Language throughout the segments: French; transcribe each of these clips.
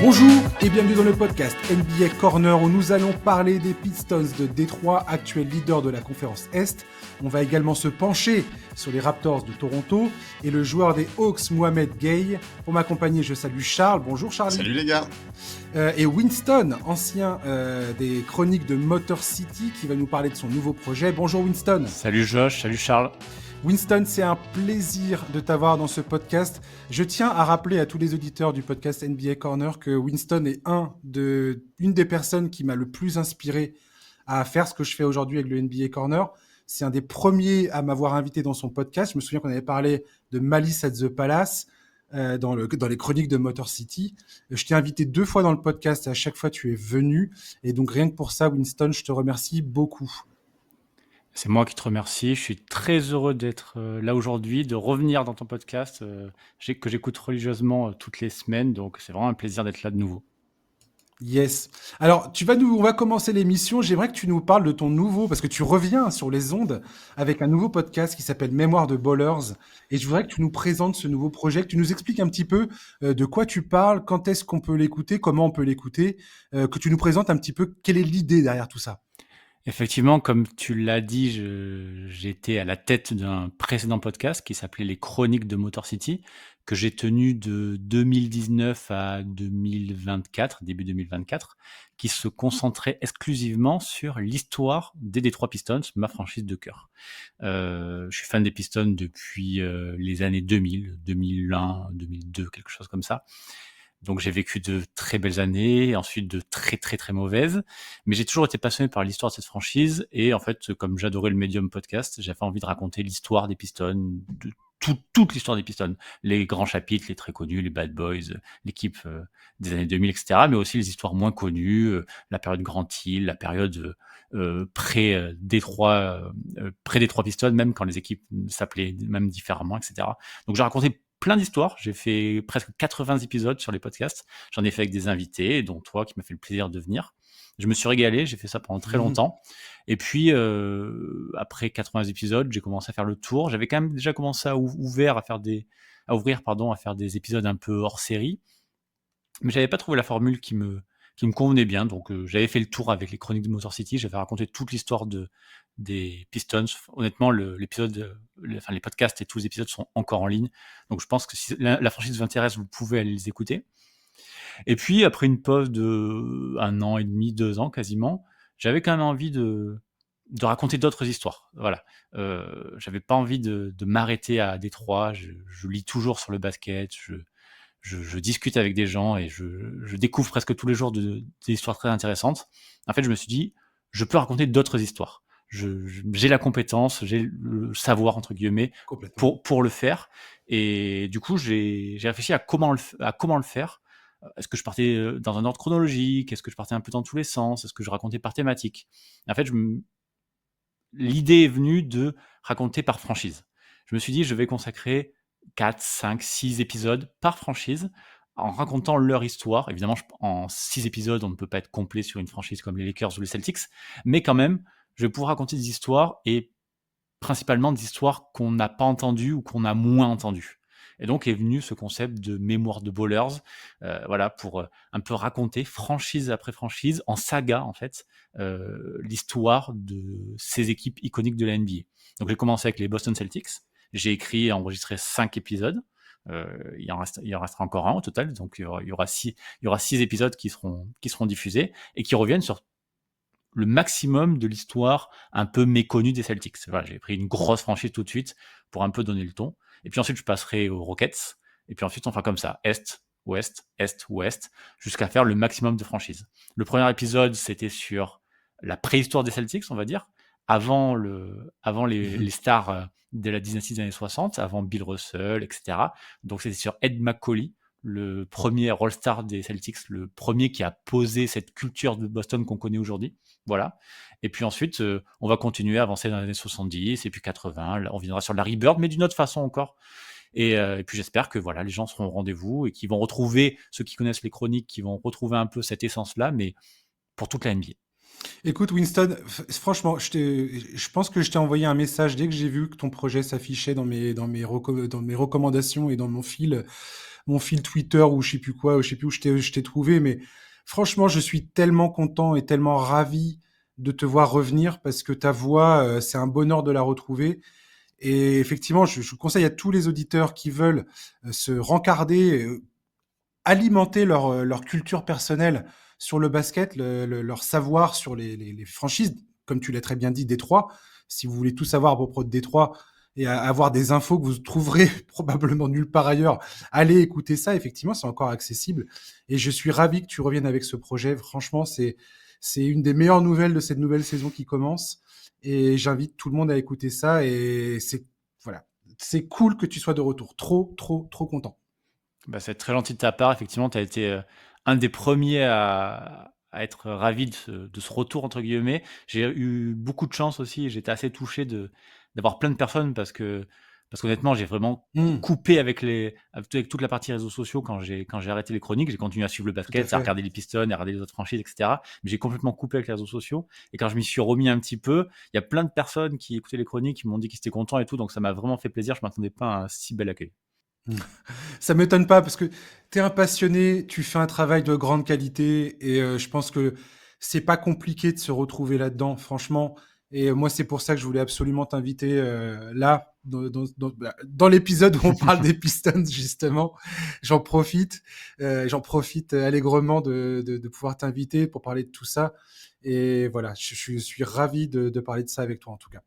Bonjour et bienvenue dans le podcast NBA Corner où nous allons parler des Pistons de Détroit, actuels leaders de la conférence Est. On va également se pencher sur les Raptors de Toronto et le joueur des Hawks, Mohamed Gueye. Pour m'accompagner, je salue Charles. Bonjour Charlie. Salut les gars. Et Winston, ancien des chroniques de Motor City, qui va nous parler de son nouveau projet. Bonjour Winston. Salut Josh, salut Charles. Winston, c'est un plaisir de t'avoir dans ce podcast. Je tiens à rappeler à tous les auditeurs du podcast NBA Corner que Winston est une des personnes qui m'a le plus inspiré à faire ce que je fais aujourd'hui avec le NBA Corner. C'est un des premiers à m'avoir invité dans son podcast. Je me souviens qu'on avait parlé de Malice at the Palace dans les chroniques de Motor City. Je t'ai invité 2 fois dans le podcast et à chaque fois tu es venu. Et donc rien que pour ça, Winston, je te remercie beaucoup. C'est moi qui te remercie. Je suis très heureux d'être là aujourd'hui, de revenir dans ton podcast que j'écoute religieusement toutes les semaines. Donc, c'est vraiment un plaisir d'être là de nouveau. Yes. Alors, on va commencer l'émission. J'aimerais que tu nous parles de ton nouveau, parce que tu reviens sur les ondes avec un nouveau podcast qui s'appelle Mémoire de Ballers. Et je voudrais que tu nous présentes ce nouveau projet, que tu nous expliques un petit peu de quoi tu parles, quand est-ce qu'on peut l'écouter, comment on peut l'écouter, que tu nous présentes un petit peu quelle est l'idée derrière tout ça. Effectivement, comme tu l'as dit, j'étais à la tête d'un précédent podcast qui s'appelait Les Chroniques de Motor City, que j'ai tenu de 2019 à 2024, début 2024, qui se concentrait exclusivement sur l'histoire des Detroit Pistons, ma franchise de cœur. Je suis fan des Pistons depuis les années 2000, 2001, 2002, quelque chose comme ça. Donc j'ai vécu de très belles années, ensuite de très très très mauvaises, mais j'ai toujours été passionné par l'histoire de cette franchise et en fait, comme j'adorais le Medium podcast, j'avais envie de raconter l'histoire des Pistons, de toute l'histoire des Pistons, les grands chapitres, les très connus, les Bad Boys, l'équipe des années 2000, etc., mais aussi les histoires moins connues, la période Grand Hill, la période pré-Détroit Pistons, même quand les équipes s'appelaient même différemment, etc. Donc j'ai raconté plein d'histoires. J'ai fait presque 80 épisodes sur les podcasts. J'en ai fait avec des invités, dont toi qui m'a fait le plaisir de venir. Je me suis régalé, j'ai fait ça pendant très longtemps. Et puis, après 80 épisodes, j'ai commencé à faire le tour. J'avais quand même déjà commencé à ouvrir à faire des épisodes un peu hors série. Mais j'avais pas trouvé la formule qui me convenait bien. Donc, j'avais fait le tour avec les chroniques de Motor City. J'avais raconté toute l'histoire des Pistons. Honnêtement, les podcasts et tous les épisodes sont encore en ligne. Donc, je pense que si la franchise vous intéresse, vous pouvez aller les écouter. Et puis, après une pause de 1 an et demi, 2 ans quasiment, j'avais quand même envie de raconter d'autres histoires. Voilà. J'avais pas envie de m'arrêter à Détroit. Je lis toujours sur le basket. Je discute avec des gens et je découvre presque tous les jours des histoires très intéressantes. En fait, je me suis dit, je peux raconter d'autres histoires. J'ai la compétence, j'ai le savoir, entre guillemets, pour le faire. Et du coup, j'ai réfléchi à comment le faire. Est-ce que je partais dans un ordre chronologique? Est-ce que je partais un peu dans tous les sens? Est-ce que je racontais par thématique? En fait, l'idée est venue de raconter par franchise. Je me suis dit, je vais consacrer 4, 5, 6 épisodes par franchise en racontant leur histoire. Évidemment, en 6 épisodes, on ne peut pas être complet sur une franchise comme les Lakers ou les Celtics, mais quand même, je vais pouvoir raconter des histoires et principalement des histoires qu'on n'a pas entendues ou qu'on a moins entendues. Et donc est venu ce concept de mémoire de ballers, voilà, pour un peu raconter franchise après franchise, en saga en fait, l'histoire de ces équipes iconiques de la NBA. Donc j'ai commencé avec les Boston Celtics, j'ai écrit et enregistré 5 épisodes, il en restera encore un au total, donc il y aura 6 épisodes qui seront diffusés et qui reviennent sur le maximum de l'histoire un peu méconnue des Celtics. Voilà, j'ai pris une grosse franchise tout de suite pour un peu donner le ton. Et puis ensuite, je passerai aux Rockets. Et puis ensuite, on fera comme ça, Est, Ouest, jusqu'à faire le maximum de franchises. Le premier épisode, c'était sur la préhistoire des Celtics, on va dire, avant les stars de la dynastie des années 60, avant Bill Russell, etc. Donc c'était sur Ed McCauley, le premier All-Star des Celtics, le premier qui a posé cette culture de Boston qu'on connaît aujourd'hui. Voilà. Et puis ensuite, on va continuer à avancer dans les années 70 et puis 80. On viendra sur Larry Bird, mais d'une autre façon encore. Et puis j'espère que voilà, les gens seront au rendez-vous et qu'ils vont retrouver, ceux qui connaissent les chroniques, qui vont retrouver un peu cette essence-là, mais pour toute la NBA. Écoute, Winston, franchement, je pense que je t'ai envoyé un message dès que j'ai vu que ton projet s'affichait dans mes recommandations et dans mon fil Twitter ou je sais plus quoi, ou je sais plus où je t'ai trouvé, mais franchement, je suis tellement content et tellement ravi de te voir revenir parce que ta voix, c'est un bonheur de la retrouver. Et effectivement, je conseille à tous les auditeurs qui veulent se rencarder, alimenter leur culture personnelle sur le basket, leur savoir sur les franchises, comme tu l'as très bien dit, Détroit. Si vous voulez tout savoir à propos de Détroit et avoir des infos que vous trouverez probablement nulle part ailleurs, allez écouter ça. Effectivement, c'est encore accessible. Et je suis ravi que tu reviennes avec ce projet. Franchement, c'est une des meilleures nouvelles de cette nouvelle saison qui commence. Et j'invite tout le monde à écouter ça. Et voilà, c'est cool que tu sois de retour. Trop, trop, trop content. Bah, c'est très gentil de ta part. Effectivement, tu as été, un des premiers à être ravi de ce «retour» entre guillemets. J'ai eu beaucoup de chance aussi et j'étais assez touché d'avoir plein de personnes parce qu'honnêtement, j'ai vraiment Mmh, coupé avec toute la partie réseaux sociaux quand j'ai arrêté les chroniques. J'ai continué à suivre le tout à basket, à fait. regarder les Pistons, à regarder les autres franchises et cetera. Mais j'ai complètement coupé avec les réseaux sociaux et quand je m'y suis remis un petit peu, il y a plein de personnes qui écoutaient les chroniques, qui m'ont dit qu'ils étaient contents et tout, donc ça m'a vraiment fait plaisir. Je m'attendais pas à un si bel accueil. Mmh. Ça m'étonne pas parce que tu es un passionné, tu fais un travail de grande qualité et je pense que c'est pas compliqué de se retrouver là-dedans, franchement. Et moi, c'est pour ça que je voulais absolument t'inviter là, dans l'épisode où on parle des Pistons, justement. J'en profite allègrement de pouvoir t'inviter pour parler de tout ça. Et voilà, je suis ravi de parler de ça avec toi, en tout cas.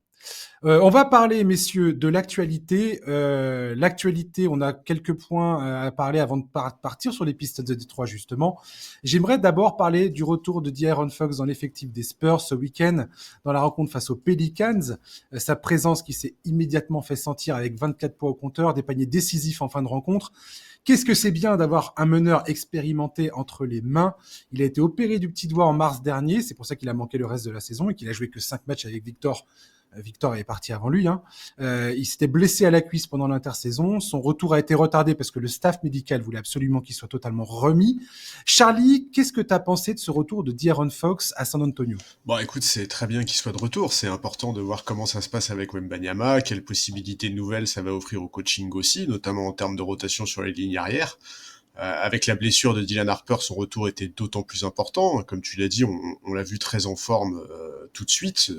On va parler, messieurs, de l'actualité. L'actualité, on a quelques points à parler avant de partir sur les pistes de Détroit, justement. J'aimerais d'abord parler du retour de De'Aaron Fox dans l'effectif des Spurs ce week-end, dans la rencontre face aux Pelicans. Sa présence qui s'est immédiatement fait sentir avec 24 points au compteur, des paniers décisifs en fin de rencontre. Qu'est-ce que c'est bien d'avoir un meneur expérimenté entre les mains. Il a été opéré du petit doigt en mars dernier, c'est pour ça qu'il a manqué le reste de la saison et qu'il a joué que 5 matchs avec Victor. Victor est parti avant lui. Hein. Il s'était blessé à la cuisse pendant l'intersaison. Son retour a été retardé parce que le staff médical voulait absolument qu'il soit totalement remis. Charlie, qu'est-ce que tu as pensé de ce retour de De'Aaron Fox à San Antonio? Bon, écoute, c'est très bien qu'il soit de retour. C'est important de voir comment ça se passe avec Wembanyama, quelles possibilités nouvelles ça va offrir au coaching aussi, notamment en termes de rotation sur les lignes arrière. Avec la blessure de Dylan Harper, son retour était d'autant plus important. Comme tu l'as dit, on l'a vu très en forme tout de suite.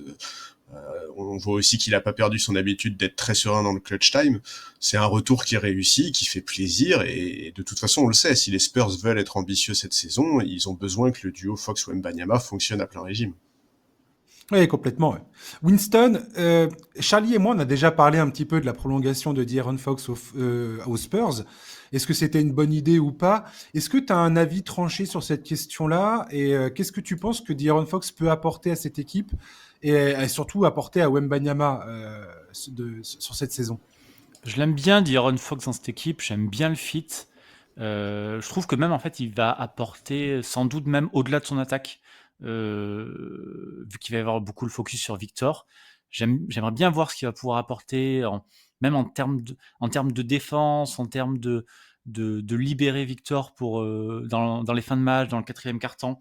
On voit aussi qu'il n'a pas perdu son habitude d'être très serein dans le clutch time. C'est un retour qui réussit, qui fait plaisir, et de toute façon, on le sait, si les Spurs veulent être ambitieux cette saison, ils ont besoin que le duo Fox-Wembanyama fonctionne à plein régime. Oui, complètement. Ouais. Winston, Charlie et moi, on a déjà parlé un petit peu de la prolongation de De'Aaron Fox aux Spurs. Est-ce que c'était une bonne idée ou pas? Est-ce que tu as un avis tranché sur cette question-là? Et qu'est-ce que tu penses que De'Aaron Fox peut apporter à cette équipe et surtout apporter à Wembanyama sur cette saison? Je l'aime bien, De'Aaron Fox dans cette équipe, j'aime bien le fit. Je trouve que même en fait, il va apporter sans doute même au-delà de son attaque, vu qu'il va y avoir beaucoup le focus sur Victor. J'aimerais bien voir ce qu'il va pouvoir apporter même en termes de défense, en termes de libérer Victor pour, dans les fins de match, dans le quatrième quart-temps.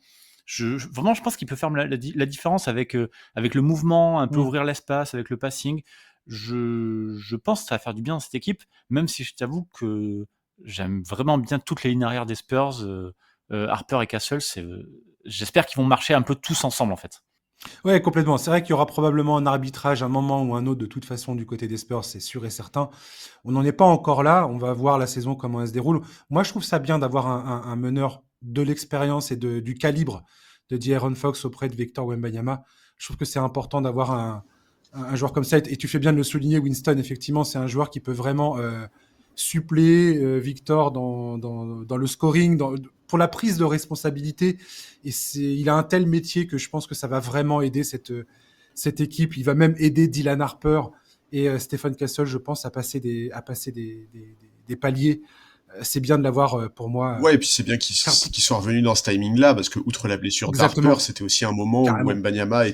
Vraiment, je pense qu'il peut faire la différence avec le mouvement, un peu Mm. ouvrir l'espace, avec le passing. Je pense que ça va faire du bien dans cette équipe, même si je t'avoue que j'aime vraiment bien toutes les lignes arrière des Spurs, Harper et Castle. J'espère qu'ils vont marcher un peu tous ensemble en fait. Ouais, complètement. C'est vrai qu'il y aura probablement un arbitrage à un moment ou un autre de toute façon du côté des Spurs, c'est sûr et certain. On n'en est pas encore là. On va voir la saison comment elle se déroule. Moi, je trouve ça bien d'avoir un meneur de l'expérience et du calibre de De'Aaron Fox auprès de Victor Wembanyama. Je trouve que c'est important d'avoir un joueur comme ça. Et tu fais bien de le souligner, Winston. Effectivement, c'est un joueur qui peut vraiment suppléer Victor dans le scoring, pour la prise de responsabilité. Et il a un tel métier que je pense que ça va vraiment aider cette équipe. Il va même aider Dylan Harper et Stephen Castle, je pense, à passer des paliers. C'est bien de l'avoir pour moi. Ouais, et puis c'est bien Faire... qu'ils soient revenus dans ce timing-là, parce que outre la blessure d'Harper, Exactement, c'était aussi un moment où carrément. Wembanyama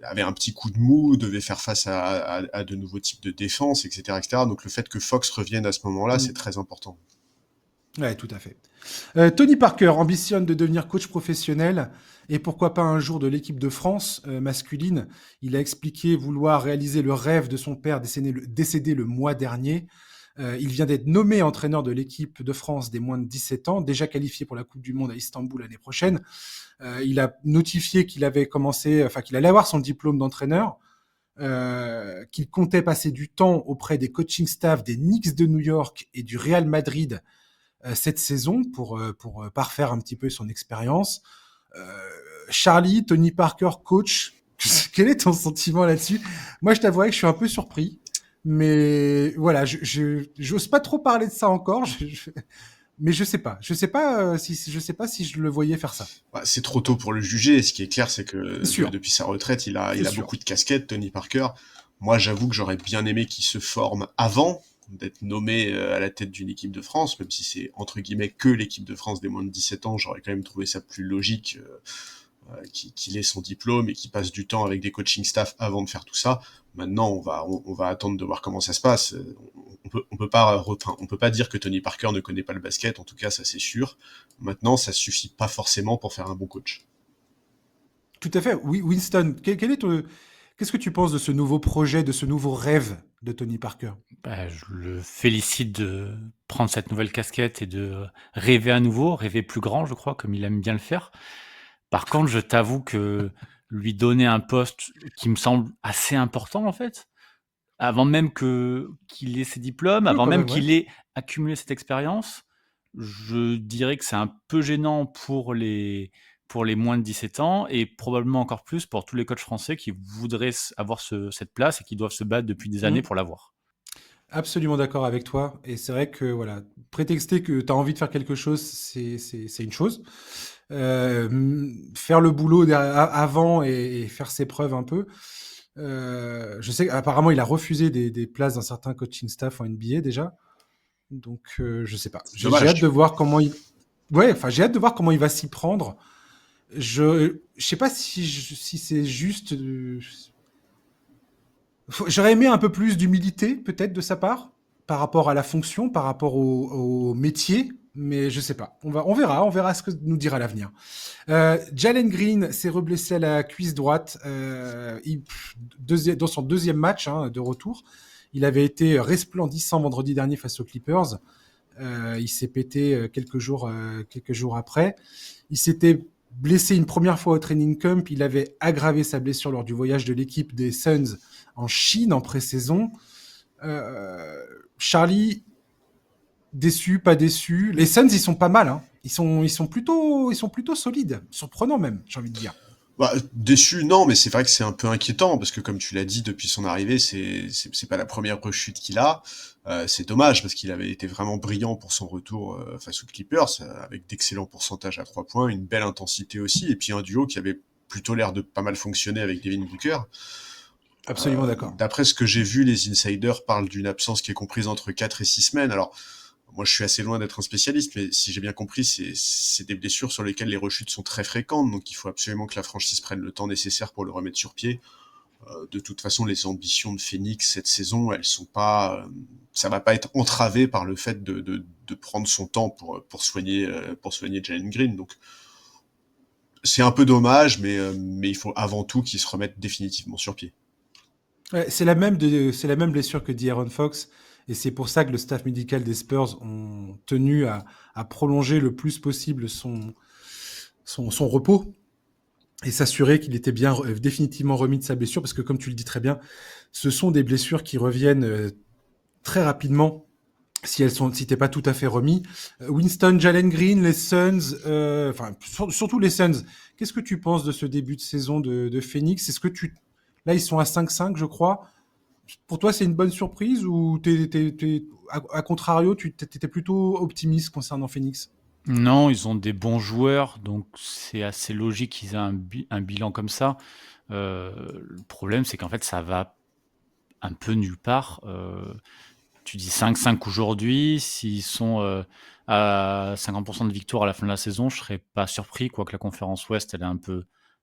avait un petit coup de mou, devait faire face à de nouveaux types de défense, etc., etc. Donc le fait que Fox revienne à ce moment-là, c'est Mm. très important. Ouais, tout à fait. Tony Parker ambitionne de devenir coach professionnel et pourquoi pas un jour de l'équipe de France masculine. Il a expliqué vouloir réaliser le rêve de son père décédé le mois dernier. Il vient d'être nommé entraîneur de l'équipe de France des moins de 17 ans, déjà qualifié pour la Coupe du Monde à Istanbul l'année prochaine. Il a notifié qu'il qu'il allait avoir son diplôme d'entraîneur, qu'il comptait passer du temps auprès des coaching staff des Knicks de New York et du Real Madrid cette saison pour parfaire un petit peu son expérience. Charlie, Tony Parker, coach, quel est ton sentiment là-dessus? Moi, je t'avouerais que je suis un peu surpris, mais voilà, j'ose pas trop parler de ça encore. Mais je sais pas, je sais pas si je le voyais faire ça. Bah, c'est trop tôt pour le juger. Ce qui est clair, c'est que C'est sûr, depuis sa retraite, c'est il a sûr. beaucoup de casquettes, Tony Parker. Moi, j'avoue que j'aurais bien aimé qu'il se forme avant d'être nommé à la tête d'une équipe de France, même si c'est entre guillemets que l'équipe de France des moins de 17 ans, j'aurais quand même trouvé ça plus logique qu'il ait son diplôme et qu'il passe du temps avec des coaching staff avant de faire tout ça. Maintenant, on va attendre de voir comment ça se passe. On peut pas dire que Tony Parker ne connaît pas le basket. En tout cas, ça c'est sûr. Maintenant, ça suffit pas forcément pour faire un bon coach. Tout à fait. Oui, Winston, qu'est-ce que tu penses de ce nouveau projet, de ce nouveau rêve de Tony Parker? Bah, je le félicite de prendre cette nouvelle casquette et de rêver à nouveau, rêver plus grand, je crois, comme il aime bien le faire. Par contre, je t'avoue que lui donner un poste qui me semble assez important, en fait, avant même qu'il ait ses diplômes, Oui, avant quand même même, ouais. qu'il ait accumulé cette expérience, je dirais que c'est un peu gênant pour les moins de 17 ans et probablement encore plus pour tous les coachs français qui voudraient avoir cette place et qui doivent se battre depuis des années Mm. pour l'avoir. Absolument d'accord avec toi. Et c'est vrai que voilà, prétexter que tu as envie de faire quelque chose, c'est une chose. Faire le boulot avant et faire ses preuves un peu. Je sais qu'apparemment, il a refusé des places dans certains coaching staff en NBA déjà. Donc, je sais pas. C'est J'ai hâte de dommage. voir comment il. Ouais, enfin, j'ai hâte de voir comment il va s'y prendre. Je sais pas si c'est juste. J'aurais aimé un peu plus d'humilité, peut-être, de sa part, par rapport à la fonction, par rapport au métier, mais je sais pas. On verra ce que nous dira l'avenir. Jalen Green s'est reblessé à la cuisse droite dans son deuxième match de retour. Il avait été resplendissant vendredi dernier face aux Clippers. Il s'est pété quelques jours après. Il s'était blessé une première fois au training camp. Il avait aggravé sa blessure lors du voyage de l'équipe des Suns en Chine en pré-saison. Euh, Charlie, déçu, pas déçu. Les Suns, ils sont pas mal. Hein. Ils sont plutôt solides, surprenants même, j'ai envie de dire. Bah, déçu, non, mais c'est vrai que c'est un peu inquiétant parce que comme tu l'as dit, depuis son arrivée, c'est pas la première rechute qu'il a. C'est dommage parce qu'il avait été vraiment brillant pour son retour face aux Clippers, avec d'excellents pourcentages à 3 points, une belle intensité aussi, et puis un duo qui avait plutôt l'air de pas mal fonctionner avec Devin Booker. Absolument d'accord. D'après ce que j'ai vu, les insiders parlent d'une absence qui est comprise entre 4 et 6 semaines. Alors, moi, je suis assez loin d'être un spécialiste, mais si j'ai bien compris, c'est des blessures sur lesquelles les rechutes sont très fréquentes, donc il faut absolument que la franchise prenne le temps nécessaire pour le remettre sur pied. De toute façon, les ambitions de Phoenix cette saison, elles sont pas, ça va pas être entravé par le fait de prendre son temps pour soigner Jalen Green. Donc, c'est un peu dommage, mais il faut avant tout qu'il se remette définitivement sur pied. Ouais, c'est la même blessure que De'Aaron Fox, et c'est pour ça que le staff médical des Spurs ont tenu à prolonger le plus possible son repos et s'assurer qu'il était bien définitivement remis de sa blessure, parce que comme tu le dis très bien, ce sont des blessures qui reviennent très rapidement si t'es pas tout à fait remis. Winston, Jalen Green, les Suns, surtout les Suns. Qu'est-ce que tu penses de ce début de saison de Phoenix? Là, ils sont à 5-5, je crois. Pour toi, c'est une bonne surprise ou à contrario, tu étais plutôt optimiste concernant Phoenix? Non, ils ont des bons joueurs, donc c'est assez logique qu'ils aient un bilan comme ça. Le problème, c'est qu'en fait, ça va un peu nulle part. Tu dis 5-5 aujourd'hui, s'ils sont à 50% de victoire à la fin de la saison, je serais pas surpris, quoique la conférence Ouest, elle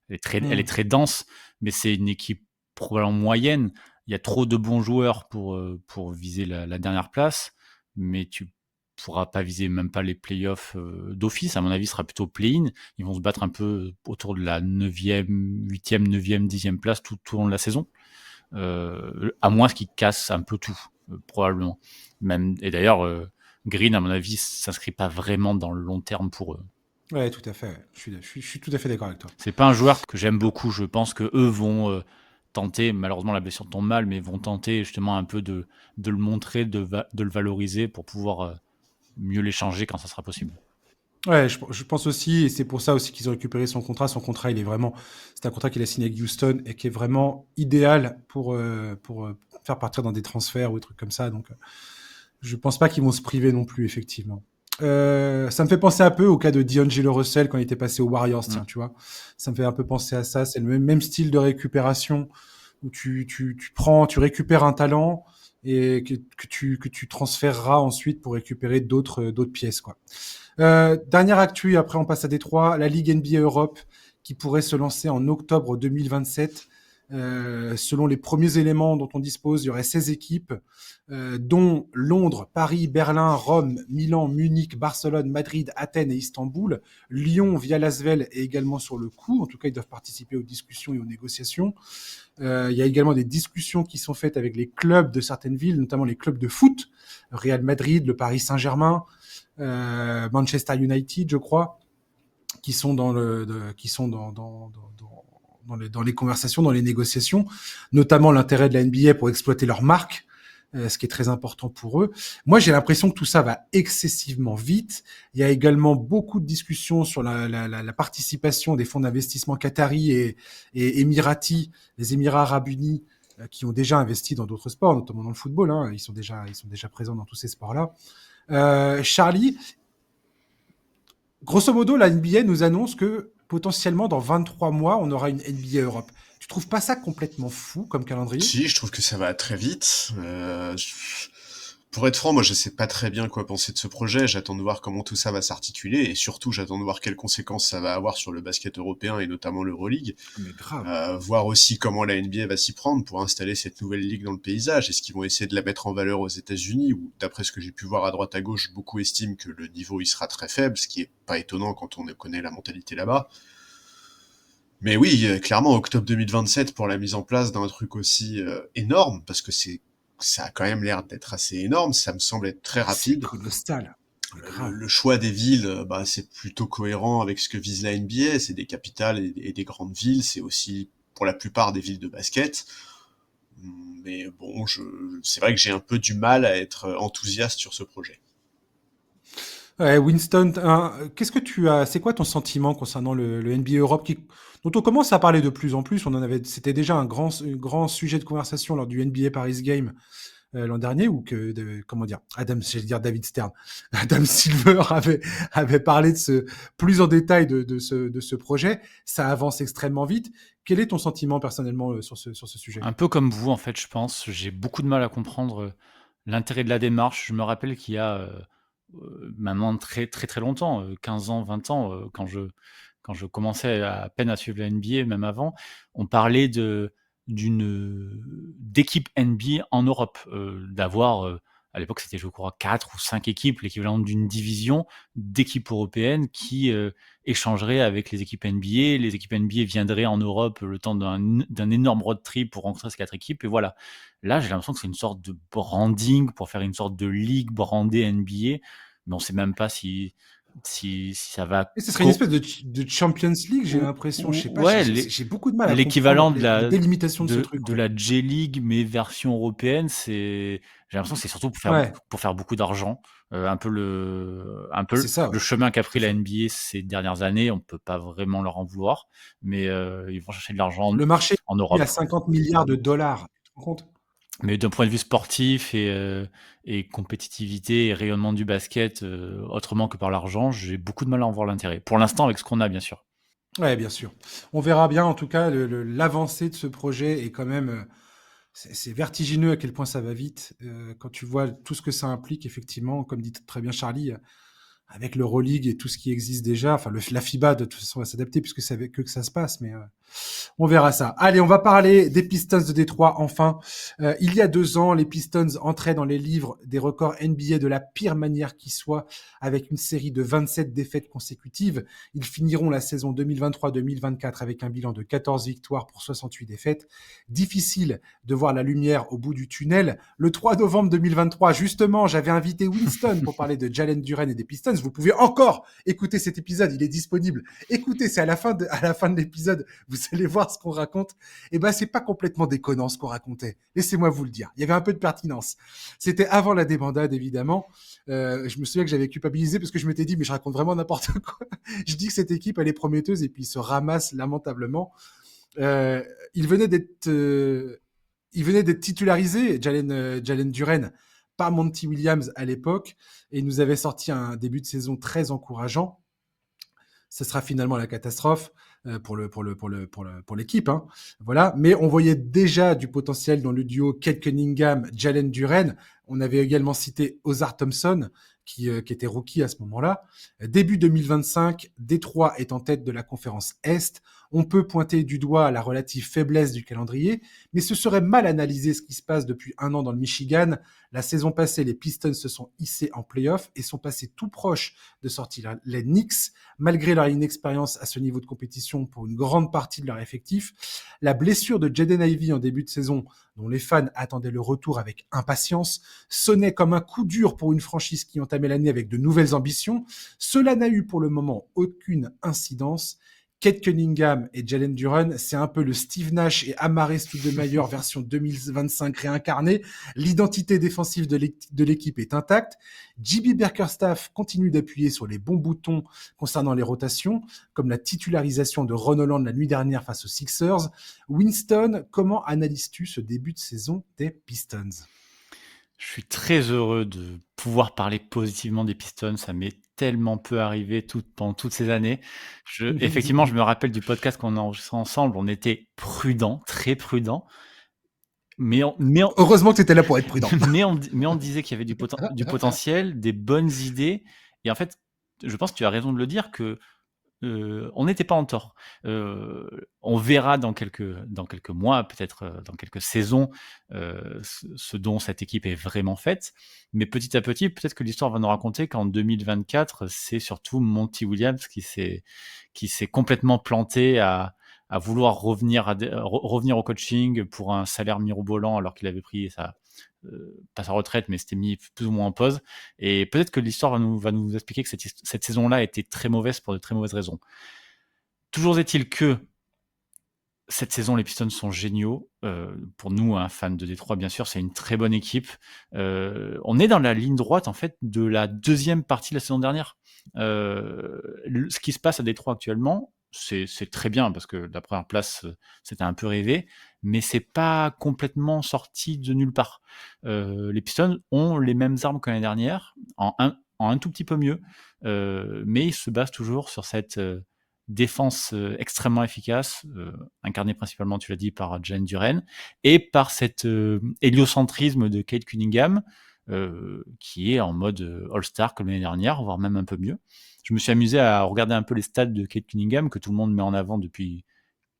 est Hmm. très dense, mais c'est une équipe probablement moyenne. Il y a trop de bons joueurs pour viser la dernière place, mais pourra pas viser même pas les playoffs d'office. À mon avis, ce sera plutôt play-in. Ils vont se battre un peu autour de la 9e, 8e, 9e, 10e place tout au long de la saison. À moins qu'ils cassent un peu tout, probablement. Même, et d'ailleurs, Green, à mon avis, s'inscrit pas vraiment dans le long terme pour eux. Ouais, tout à fait. Ouais. Je suis tout à fait d'accord avec toi. C'est pas un joueur que j'aime beaucoup. Je pense que eux vont tenter, malheureusement la blessure tombe mal, mais vont tenter justement un peu de le montrer, de le valoriser pour pouvoir mieux l'échanger quand ça sera possible. Ouais, je pense aussi, et c'est pour ça aussi qu'ils ont récupéré son contrat. Son contrat, c'est un contrat qu'il a signé avec Houston et qui est vraiment idéal pour faire partir dans des transferts ou des trucs comme ça. Donc, je pense pas qu'ils vont se priver non plus, effectivement. Ça me fait penser un peu au cas de D'Angelo Russell quand il était passé aux Warriors, tiens, tu vois. Ça me fait un peu penser à ça. C'est le même style de récupération où tu récupères un talent et que tu transféreras ensuite pour récupérer d'autres pièces, quoi. Dernière actu, et après on passe à Détroit, la Ligue NBA Europe qui pourrait se lancer en octobre 2027. Selon les premiers éléments dont on dispose, il y aurait 16 équipes, dont Londres, Paris, Berlin, Rome, Milan, Munich, Barcelone, Madrid, Athènes et Istanbul. Lyon, via l'Asvel, est également sur le coup. En tout cas, ils doivent participer aux discussions et aux négociations. Il y a également des discussions qui sont faites avec les clubs de certaines villes, notamment les clubs de foot, Real Madrid, le Paris Saint-Germain, Manchester United, je crois, qui sont dans les conversations, dans les négociations, notamment l'intérêt de la NBA pour exploiter leur marque, ce qui est très important pour eux. Moi, j'ai l'impression que tout ça va excessivement vite. Il y a également beaucoup de discussions sur la participation des fonds d'investissement qataris et émiratis, les Émirats arabes unis, qui ont déjà investi dans d'autres sports, notamment dans le football. Hein. Ils sont déjà présents dans tous ces sports-là. Charlie, grosso modo, la NBA nous annonce que potentiellement dans 23 mois, on aura une NBA Europe. Tu trouves pas ça complètement fou comme calendrier? Si, je trouve que ça va très vite. Pour être franc, moi je sais pas très bien quoi penser de ce projet, j'attends de voir comment tout ça va s'articuler, et surtout j'attends de voir quelles conséquences ça va avoir sur le basket européen et notamment l'Euroleague. Mais grave. Voir aussi comment la NBA va s'y prendre pour installer cette nouvelle ligue dans le paysage. Est-ce qu'ils vont essayer de la mettre en valeur aux États-Unis, où d'après ce que j'ai pu voir à droite à gauche, beaucoup estiment que le niveau y sera très faible, ce qui est pas étonnant quand on connaît la mentalité là-bas. Mais oui, clairement, octobre 2027 pour la mise en place d'un truc aussi énorme, parce que ça a quand même l'air d'être assez énorme, ça me semble être très C'est rapide. colossal. Le choix des villes, c'est plutôt cohérent avec ce que vise la NBA, c'est des capitales et des grandes villes, c'est aussi pour la plupart des villes de basket. Mais bon, c'est vrai que j'ai un peu du mal à être enthousiaste sur ce projet. Ouais, Winston, qu'est-ce que c'est quoi ton sentiment concernant le NBA Europe dont on commence à parler de plus en plus? C'était déjà un grand sujet de conversation lors du NBA Paris Game l'an dernier, où comment dire, j'allais dire David Stern, Adam Silver avait parlé plus en détail de ce projet. Ça avance extrêmement vite. Quel est ton sentiment personnellement sur ce sujet? Un peu comme vous, en fait, je pense. J'ai beaucoup de mal à comprendre l'intérêt de la démarche. Je me rappelle qu'il y a maintenant très, très, très longtemps, 15 ans, 20 ans, quand je commençais à peine à suivre la NBA, même avant, on parlait d'équipe NBA en Europe, d'avoir, à l'époque, c'était, je crois, 4 ou 5 équipes, l'équivalent d'une division d'équipes européennes qui échangeraient avec les équipes NBA. Les équipes NBA viendraient en Europe le temps d'un énorme road trip pour rencontrer ces 4 équipes. Et voilà. Là, j'ai l'impression que c'est une sorte de branding pour faire une sorte de ligue brandée NBA, mais on sait même pas si ça va. Et ce serait une espèce de Champions League, j'ai l'impression. Je sais pas, Ouais, j'ai beaucoup de mal à l'équivalent comprendre la délimitation de ce truc. de la J-League, mais version européenne, j'ai l'impression que c'est surtout Ouais, pour faire beaucoup d'argent. Un peu c'est ça, le ouais. chemin qu'a pris C'est la ça. NBA ces dernières années, on peut pas vraiment leur en vouloir, mais ils vont chercher de l'argent Le marché en est à Europe. 50 milliards de dollars. Tu te rends compte? Mais d'un point de vue sportif et compétitivité et rayonnement du basket, autrement que par l'argent, j'ai beaucoup de mal à en voir l'intérêt. Pour l'instant, avec ce qu'on a, bien sûr. Ouais, bien sûr. On verra bien, en tout cas, l'avancée de ce projet est quand même, c'est vertigineux à quel point ça va vite. Quand tu vois tout ce que ça implique, effectivement, comme dit très bien Charlie, avec l'Euroleague et tout ce qui existe déjà, enfin la FIBA de toute façon va s'adapter puisque c'est avec eux que ça se passe, mais On verra ça. Allez, on va parler des Pistons de Détroit, enfin. Il y a 2 ans, les Pistons entraient dans les livres des records NBA de la pire manière qui soit, avec une série de 27 défaites consécutives. Ils finiront la saison 2023-2024 avec un bilan de 14 victoires pour 68 défaites. Difficile de voir la lumière au bout du tunnel. Le 3 novembre 2023, justement, j'avais invité Winston pour parler de Jalen Duren et des Pistons. Vous pouvez encore écouter cet épisode, il est disponible. Écoutez, c'est à la fin de l'épisode, vous allez voir ce qu'on raconte. Et ben, c'est pas complètement déconnant ce qu'on racontait. Laissez-moi vous le dire. Il y avait un peu de pertinence. C'était avant la débandade, évidemment. Je me souviens que j'avais culpabilisé parce que je m'étais dit, mais je raconte vraiment n'importe quoi. Je dis que cette équipe, elle est prometteuse et puis ils se ramassent lamentablement. Il venait d'être titularisé, Jalen Duren, par Monty Williams à l'époque, et il nous avait sorti un début de saison très encourageant. Ce sera finalement la catastrophe pour l'équipe, hein. Voilà. Mais on voyait déjà du potentiel dans le duo Cade Cunningham, Jalen Duren. On avait également cité Ozar Thompson, qui était rookie à ce moment-là. Début 2025, Détroit est en tête de la conférence Est. On peut pointer du doigt la relative faiblesse du calendrier, mais ce serait mal analyser ce qui se passe depuis 1 an dans le Michigan. La saison passée, les Pistons se sont hissés en play-off et sont passés tout proches de sortir les Knicks, malgré leur inexpérience à ce niveau de compétition pour une grande partie de leur effectif. La blessure de Jaden Ivey en début de saison, dont les fans attendaient le retour avec impatience, sonnait comme un coup dur pour une franchise qui entamait l'année avec de nouvelles ambitions. Cela n'a eu pour le moment aucune incidence. Cade Cunningham et Jalen Duren, c'est un peu le Steve Nash et Amare Stoudemire version 2025 réincarnée. L'identité défensive de l'équipe est intacte. JB Bickerstaff continue d'appuyer sur les bons boutons concernant les rotations, comme la titularisation de Ron Holland la nuit dernière face aux Sixers. Winston, comment analyses-tu ce début de saison des Pistons ? Je suis très heureux de pouvoir parler positivement des Pistons. Ça m'est tellement peu arrivé pendant toutes ces années. Effectivement, je me rappelle du podcast qu'on a enregistré ensemble. On était prudents, très prudents. Heureusement que tu étais là pour être prudent. mais on disait qu'il y avait du potentiel, des bonnes idées. Et en fait, je pense que tu as raison de le dire que on n'était pas en tort. On verra dans quelques mois, peut-être dans quelques saisons, ce dont cette équipe est vraiment faite. Mais petit à petit, peut-être que l'histoire va nous raconter qu'en 2024, c'est surtout Monty Williams qui s'est complètement planté à vouloir revenir au coaching pour un salaire mirobolant alors qu'il avait pris pas sa retraite, mais s'était mis plus ou moins en pause. Et peut-être que l'histoire va nous expliquer que cette saison-là a été très mauvaise pour de très mauvaises raisons. Toujours est-il que cette saison, les Pistons sont géniaux. Pour nous, fans de Détroit, bien sûr, c'est une très bonne équipe. On est dans la ligne droite, en fait, de la deuxième partie de la saison dernière. Ce qui se passe à Détroit actuellement, c'est très bien parce que la première place, c'était un peu rêvé, mais c'est pas complètement sorti de nulle part. Les Pistons ont les mêmes armes que l'année dernière, en un tout petit peu mieux, mais ils se basent toujours sur cette défense extrêmement efficace, incarnée principalement, tu l'as dit, par Jalen Duren, et par cet héliocentrisme de Cade Cunningham, qui est en mode All-Star comme l'année dernière, voire même un peu mieux. Je me suis amusé à regarder un peu les stats de Cade Cunningham, que tout le monde met en avant depuis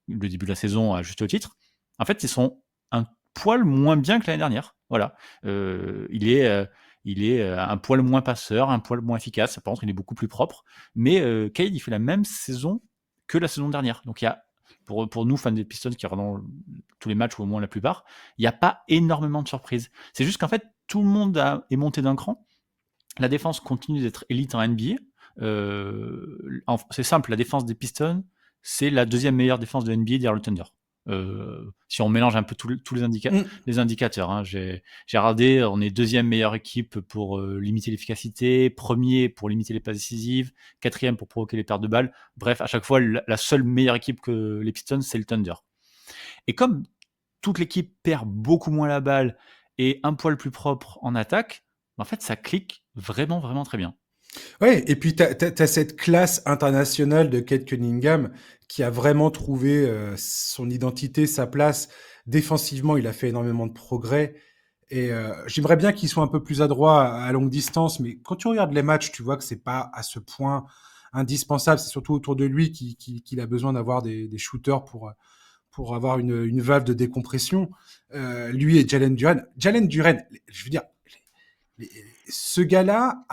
le début de la saison à juste titre. En fait, ils sont un poil moins bien que l'année dernière. Voilà. Il est un poil moins passeur, un poil moins efficace. Par contre, il est beaucoup plus propre. Mais Cade, il fait la même saison que la saison dernière. Donc, il y a, pour nous, fans des Pistons, qui regardons tous les matchs, ou au moins la plupart, il n'y a pas énormément de surprises. C'est juste qu'en fait, tout le monde est monté d'un cran. La défense continue d'être élite en NBA. C'est simple, la défense des Pistons, c'est la deuxième meilleure défense de NBA derrière le Thunder. Si on mélange un peu tous les indicateurs, hein. J'ai regardé, on est deuxième meilleure équipe pour limiter l'efficacité, premier pour limiter les passes décisives, quatrième pour provoquer les pertes de balles. Bref, à chaque fois, la seule meilleure équipe que les Pistons, c'est le Thunder. Et comme toute l'équipe perd beaucoup moins la balle et un poil plus propre en attaque, en fait, ça clique vraiment, vraiment très bien. Ouais, et puis t'as cette classe internationale de Cade Cunningham qui a vraiment trouvé son identité, sa place. Défensivement, il a fait énormément de progrès. Et j'aimerais bien qu'il soit un peu plus adroit à longue distance, mais quand tu regardes les matchs, tu vois que c'est pas à ce point indispensable. C'est surtout autour de lui qu'il a besoin d'avoir des shooters pour avoir une valve de décompression. Lui et Jalen Duren. Jalen Duren, je veux dire, ce gars-là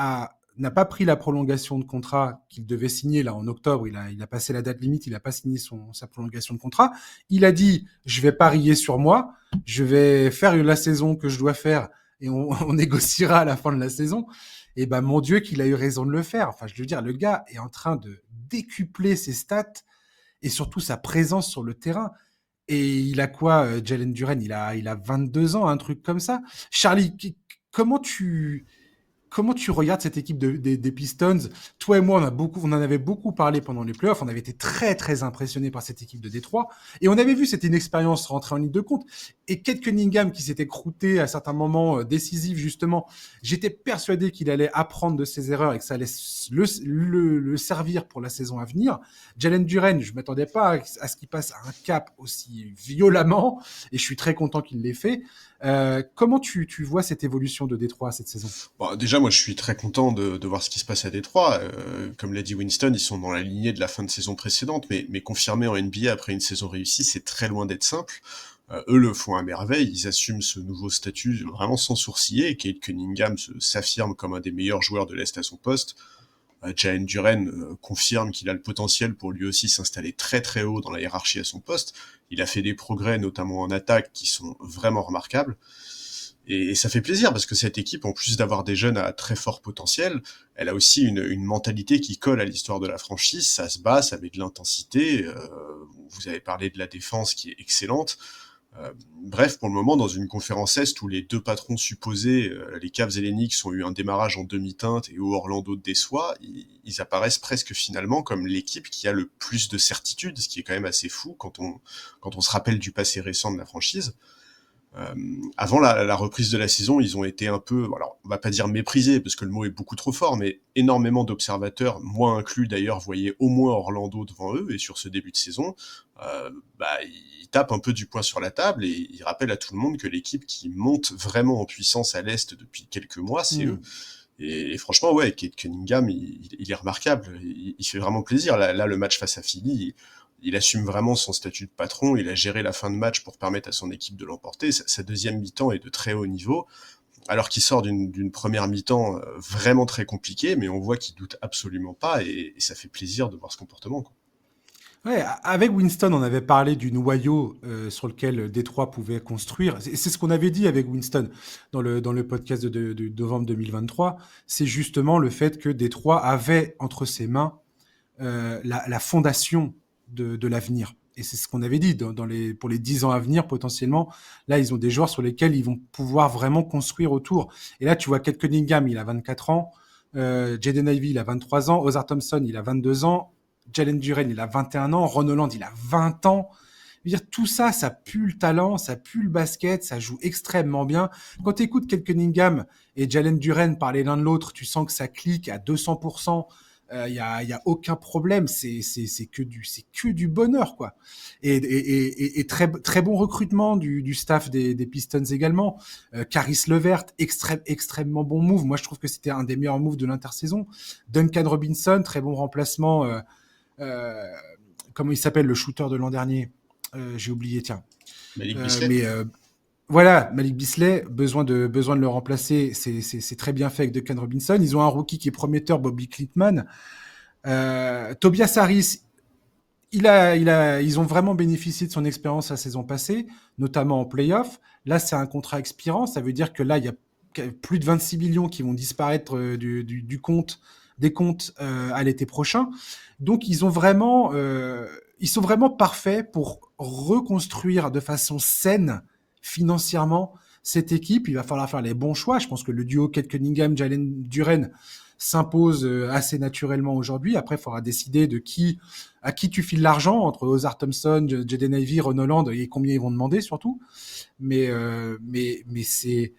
n'a pas pris la prolongation de contrat qu'il devait signer là en octobre. Il a passé la date limite, il n'a pas signé sa prolongation de contrat. Il a dit, je vais parier sur moi, je vais faire la saison que je dois faire et on négociera à la fin de la saison. Et ben mon Dieu qu'il a eu raison de le faire. Enfin, je veux dire, le gars est en train de décupler ses stats et surtout sa présence sur le terrain. Et il a quoi, Jalen Duren? Il a 22 ans, un truc comme ça. Charlie, comment tu regardes cette équipe des Pistons? Toi et moi, on en avait beaucoup parlé pendant les playoffs. On avait été très, très impressionnés par cette équipe de Détroit. Et on avait vu, c'était une expérience rentrée en ligne de compte. Et Cade Cunningham, qui s'était croûté à certains moments décisifs, justement, j'étais persuadé qu'il allait apprendre de ses erreurs et que ça allait le servir pour la saison à venir. Jalen Duren, je m'attendais pas à ce qu'il passe à un cap aussi violemment. Et je suis très content qu'il l'ait fait. Comment tu vois cette évolution de Détroit cette saison? Bon, déjà, moi, je suis très content de voir ce qui se passe à Détroit. Comme l'a dit Winston, ils sont dans la lignée de la fin de saison précédente, mais confirmer en NBA après une saison réussie, c'est très loin d'être simple. Eux le font à merveille, ils assument ce nouveau statut vraiment sans sourciller. Cade Cunningham s'affirme comme un des meilleurs joueurs de l'Est à son poste. Jalen Duren confirme qu'il a le potentiel pour lui aussi s'installer très très haut dans la hiérarchie à son poste. Il a fait des progrès, notamment en attaque, qui sont vraiment remarquables. Et ça fait plaisir, parce que cette équipe, en plus d'avoir des jeunes à très fort potentiel, elle a aussi une mentalité qui colle à l'histoire de la franchise. Ça se bat, ça met de l'intensité. Vous avez parlé de la défense qui est excellente. Bref, pour le moment, dans une conférence Est où les deux patrons supposés, les Cavs et les Knicks, ont eu un démarrage en demi-teinte et où Orlando déçoit, ils apparaissent presque finalement comme l'équipe qui a le plus de certitude, ce qui est quand même assez fou quand on se rappelle du passé récent de la franchise. Avant la reprise de la saison, ils ont été un peu, alors on va pas dire méprisés parce que le mot est beaucoup trop fort, mais énormément d'observateurs, moi inclus d'ailleurs, voyaient au moins Orlando devant eux, et sur ce début de saison, ils tapent un peu du poing sur la table et ils rappellent à tout le monde que l'équipe qui monte vraiment en puissance à l'Est depuis quelques mois, c'est eux. Et franchement, ouais, Cade Cunningham, il est remarquable, il fait vraiment plaisir. Là, le match face à Philly, il assume vraiment son statut de patron, il a géré la fin de match pour permettre à son équipe de l'emporter. Sa deuxième mi-temps est de très haut niveau, alors qu'il sort d'une première mi-temps vraiment très compliquée, mais on voit qu'il doute absolument pas, et ça fait plaisir de voir ce comportement, quoi. Ouais, avec Winston, on avait parlé du noyau sur lequel Détroit pouvait construire. C'est ce qu'on avait dit avec Winston dans le podcast de novembre 2023. C'est justement le fait que Détroit avait entre ses mains la fondation de l'avenir. Et c'est ce qu'on avait dit pour les 10 ans à venir, potentiellement. Là, ils ont des joueurs sur lesquels ils vont pouvoir vraiment construire autour. Et là, tu vois, Cade Cunningham, il a 24 ans. Jaden Ivey, il a 23 ans. Ozar Thompson, il a 22 ans. Jalen Duren, il a 21 ans. Ron Holland, il a 20 ans. Je veux dire, tout ça, ça pue le talent, ça pue le basket, ça joue extrêmement bien. Quand tu écoutes Cade Cunningham et Jalen Duren parler l'un de l'autre, tu sens que ça clique à 200%. Il y a aucun problème, c'est que du bonheur, quoi. Et très très bon recrutement du staff des Pistons également. Caris LeVert, extrêmement bon move. Moi, je trouve que c'était un des meilleurs moves de l'intersaison. Duncan Robinson, très bon remplacement. Comment il s'appelle, le shooter de l'an dernier? J'ai oublié, tiens. Malik Beasley. Voilà, Malik Beasley, besoin de le remplacer, c'est très bien fait avec Duncan Robinson. Ils ont un rookie qui est prometteur, Bobby Clintman. Tobias Harris, ils ont vraiment bénéficié de son expérience la saison passée, notamment en play-off. Là, c'est un contrat expirant, ça veut dire que là, il y a plus de 26 millions qui vont disparaître des comptes à l'été prochain. Donc, ils sont vraiment parfaits pour reconstruire de façon saine financièrement cette équipe. Il va falloir faire les bons choix. Je pense que le duo Cade Cunningham, Jalen Duren s'impose assez naturellement aujourd'hui. Après, il faudra décider à qui tu files l'argent entre Ozar Thompson, Jaden Ivey, Ron Holland, et combien ils vont demander surtout. Mais c'est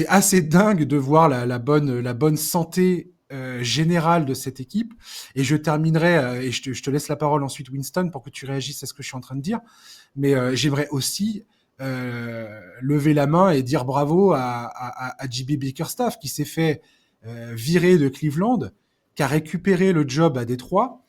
assez dingue de voir la bonne santé générale de cette équipe. Et je terminerai, et je te laisse la parole ensuite, Winston, pour que tu réagisses à ce que je suis en train de dire. Mais j'aimerais aussi lever la main et dire bravo à JB Bickerstaff qui s'est fait virer de Cleveland, qui a récupéré le job à Détroit.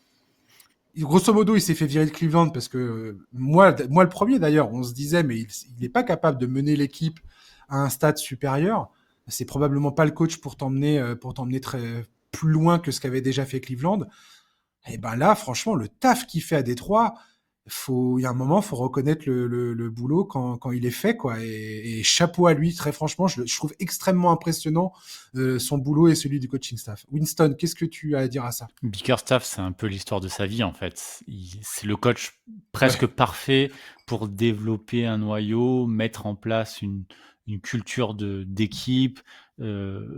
Grosso modo, il s'est fait virer de Cleveland parce que moi le premier d'ailleurs, on se disait mais il est pas capable de mener l'équipe à un stade supérieur. C'est probablement pas le coach pour t'emmener très plus loin que ce qu'avait déjà fait Cleveland. Et ben là, franchement, le taf qu'il fait à Détroit, il y a un moment, faut reconnaître le boulot quand il est fait, quoi. Et chapeau à lui, très franchement, je trouve extrêmement impressionnant son boulot et celui du coaching staff. Winston, qu'est-ce que tu as à dire à ça? Bickerstaff, c'est un peu l'histoire de sa vie en fait. C'est le coach presque Ouais, parfait pour développer un noyau, mettre en place une culture d'équipe,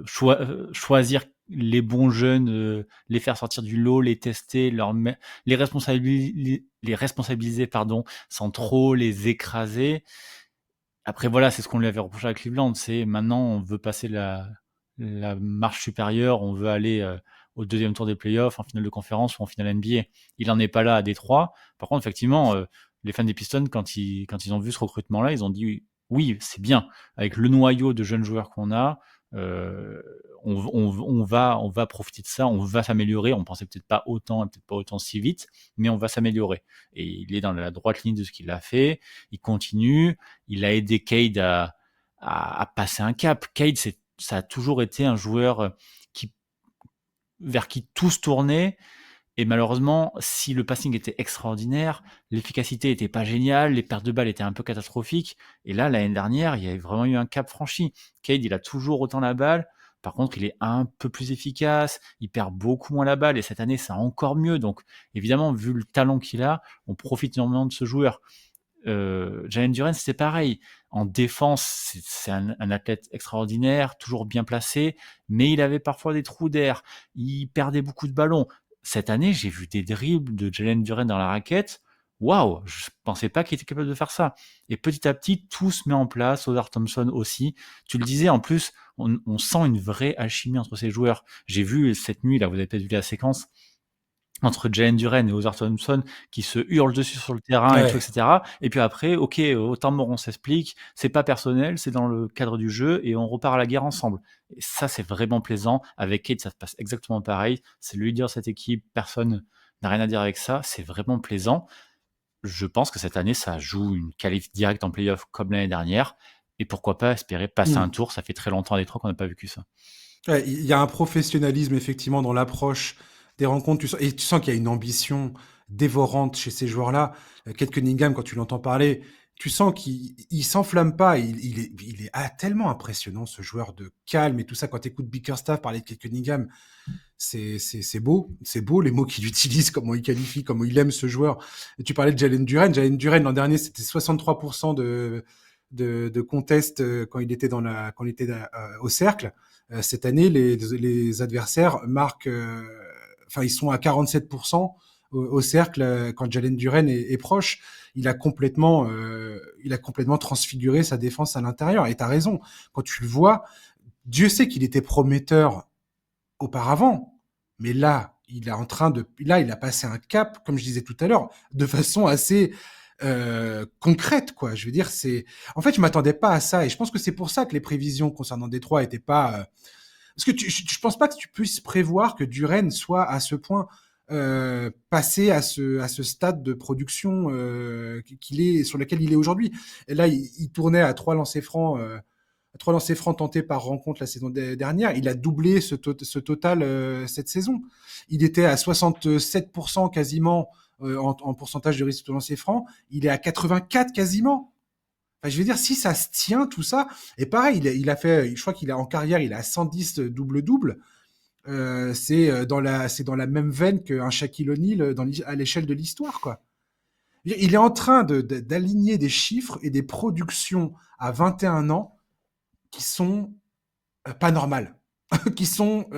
choisir les bons jeunes, les faire sortir du lot, les tester, les responsabiliser pardon, sans trop les écraser. Après voilà, c'est ce qu'on lui avait reproché à Cleveland, c'est maintenant on veut passer la marche supérieure, on veut aller, au deuxième tour des playoffs, en finale de conférence ou en finale NBA. Il en est pas là à Détroit. Par contre, effectivement, les fans des Pistons, quand ils ont vu ce recrutement-là, ils ont dit: «Oui, c'est bien. Avec le noyau de jeunes joueurs qu'on a, heu, on va profiter de ça, on va s'améliorer. On pensait peut-être pas autant et peut-être pas autant si vite, mais on va s'améliorer» et il est dans la droite ligne de ce qu'il a fait. Il continue. Il a aidé Cade à passer un cap. Cade, ça a toujours été un joueur qui, vers qui tout se tournait. Et malheureusement, si le passing était extraordinaire, l'efficacité était pas géniale, les pertes de balles étaient un peu catastrophiques. Et là, l'année dernière, il y avait vraiment eu un cap franchi. Cade, il a toujours autant la balle. Par contre, il est un peu plus efficace, il perd beaucoup moins la balle et cette année, c'est encore mieux. Donc, évidemment, vu le talent qu'il a, on profite énormément de ce joueur. Jalen Duren, c'est pareil. En défense, c'est un athlète extraordinaire, toujours bien placé, mais il avait parfois des trous d'air. Il perdait beaucoup de ballons. Cette année, j'ai vu des dribbles de Jalen Duren dans la raquette. Waouh, je pensais pas qu'il était capable de faire ça. Et petit à petit, tout se met en place. Ozar Thompson aussi. Tu le disais, en plus, on sent une vraie alchimie entre ces joueurs. J'ai vu cette nuit, là, vous avez peut-être vu la séquence, entre Jalen Duren et Ozar Thompson qui se hurlent dessus sur le terrain et tout, ouais. etc. Et puis après, ok, autant mort on s'explique, c'est pas personnel, c'est dans le cadre du jeu et on repart à la guerre ensemble. Et ça, c'est vraiment plaisant. Avec Kate, ça se passe exactement pareil. C'est le leader de cette équipe, personne n'a rien à dire avec ça. C'est vraiment plaisant. Je pense que cette année, ça joue une qualif directe en playoff comme l'année dernière. Et pourquoi pas espérer passer un Hmm. tour. Ça fait très longtemps à Détroit qu'on n'a pas vécu ça. Ouais, il y a un professionnalisme effectivement dans l'approche des rencontres. Et tu sens qu'il y a une ambition dévorante chez ces joueurs-là. Kate Cunningham, quand tu l'entends parler, tu sens qu'il s'enflamme pas. Il est tellement impressionnant, ce joueur de calme et tout ça. Quand tu écoutes Bickerstaff parler de Kate Cunningham, c'est beau. C'est beau les mots qu'il utilise, comment il qualifie, comment il aime ce joueur. Et tu parlais de Jalen Duren. Jalen Duren, l'an dernier, c'était 63% de contest quand il était au cercle. Cette année, les adversaires marquent, enfin, ils sont à 47% au cercle quand Jalen Duren est proche. Il a complètement transfiguré sa défense à l'intérieur. Et t'as raison. Quand tu le vois, Dieu sait qu'il était prometteur auparavant, mais là, il a passé un cap, comme je disais tout à l'heure, de façon assez concrète, quoi. Je veux dire, en fait, je m'attendais pas à ça, et je pense que c'est pour ça que les prévisions concernant Détroit étaient pas, parce que je pense pas que tu puisses prévoir que Duren soit à ce point passé à ce stade de production sur lequel il est aujourd'hui. Et là, il tournait à 3 lancers francs tentés par rencontre la saison dernière. Il a doublé ce total cette saison. Il était à 67% quasiment en pourcentage de risque de lancer franc. Il est à 84 quasiment. Enfin, je veux dire, si ça se tient, tout ça, et pareil, il a fait, je crois qu'il a en carrière, il a 110 double-double. C'est dans la même veine qu'un Shaquille O'Neal à l'échelle de l'histoire, quoi. Il est en train d'aligner des chiffres et des productions à 21 ans qui sont pas normales, qui sont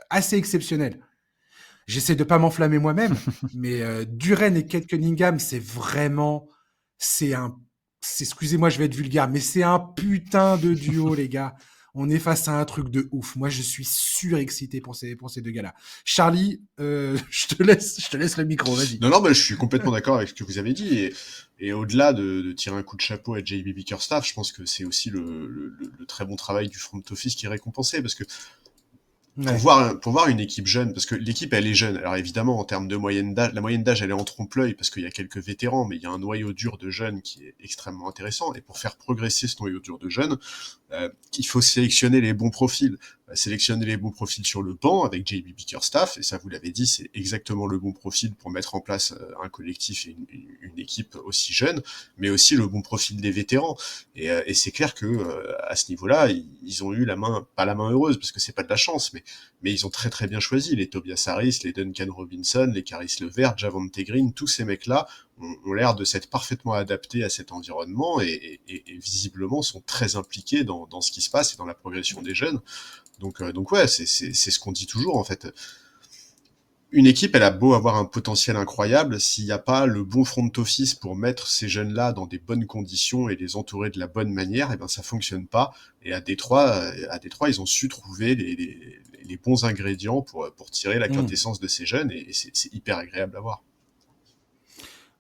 assez exceptionnelles. J'essaie de pas m'enflammer moi-même, mais Duren et Kate Cunningham, c'est un, excusez-moi, je vais être vulgaire, mais c'est un putain de duo, les gars. On est face à un truc de ouf. Moi, je suis surexcité pour ces deux gars-là. Charlie, je te laisse le micro, vas-y. Non, non, bah, je suis complètement d'accord avec ce que vous avez dit. Et au-delà de tirer un coup de chapeau à JB Bickerstaff, je pense que c'est aussi le très bon travail du front office qui est récompensé. Parce que Ouais. Pour voir une équipe jeune, parce que l'équipe elle est jeune. Alors évidemment en termes de moyenne d'âge, la moyenne d'âge elle est en trompe-l'œil parce qu'il y a quelques vétérans, mais il y a un noyau dur de jeunes qui est extrêmement intéressant. Et pour faire progresser ce noyau dur de jeunes, il faut sélectionner les bons profils. Sélectionner les bons profils sur le banc avec JB Bickerstaff, et ça vous l'avez dit, c'est exactement le bon profil pour mettre en place un collectif et une équipe aussi jeune, mais aussi le bon profil des vétérans. Et c'est clair que à ce niveau-là, ils ont eu la main, pas la main heureuse parce que c'est pas de la chance, mais ils ont très très bien choisi les Tobias Harris, les Duncan Robinson, les Caris LeVert, Javonte Green, tous ces mecs-là ont l'air de s'être parfaitement adaptés à cet environnement et visiblement sont très impliqués dans ce qui se passe et dans la progression des jeunes. Donc ouais, c'est ce qu'on dit toujours en fait. Une équipe, elle a beau avoir un potentiel incroyable, s'il n'y a pas le bon front office pour mettre ces jeunes-là dans des bonnes conditions et les entourer de la bonne manière, et ben ça fonctionne pas. Et à Détroit, ils ont su trouver les bons ingrédients pour tirer la quintessence de ces jeunes, et c'est hyper agréable à voir.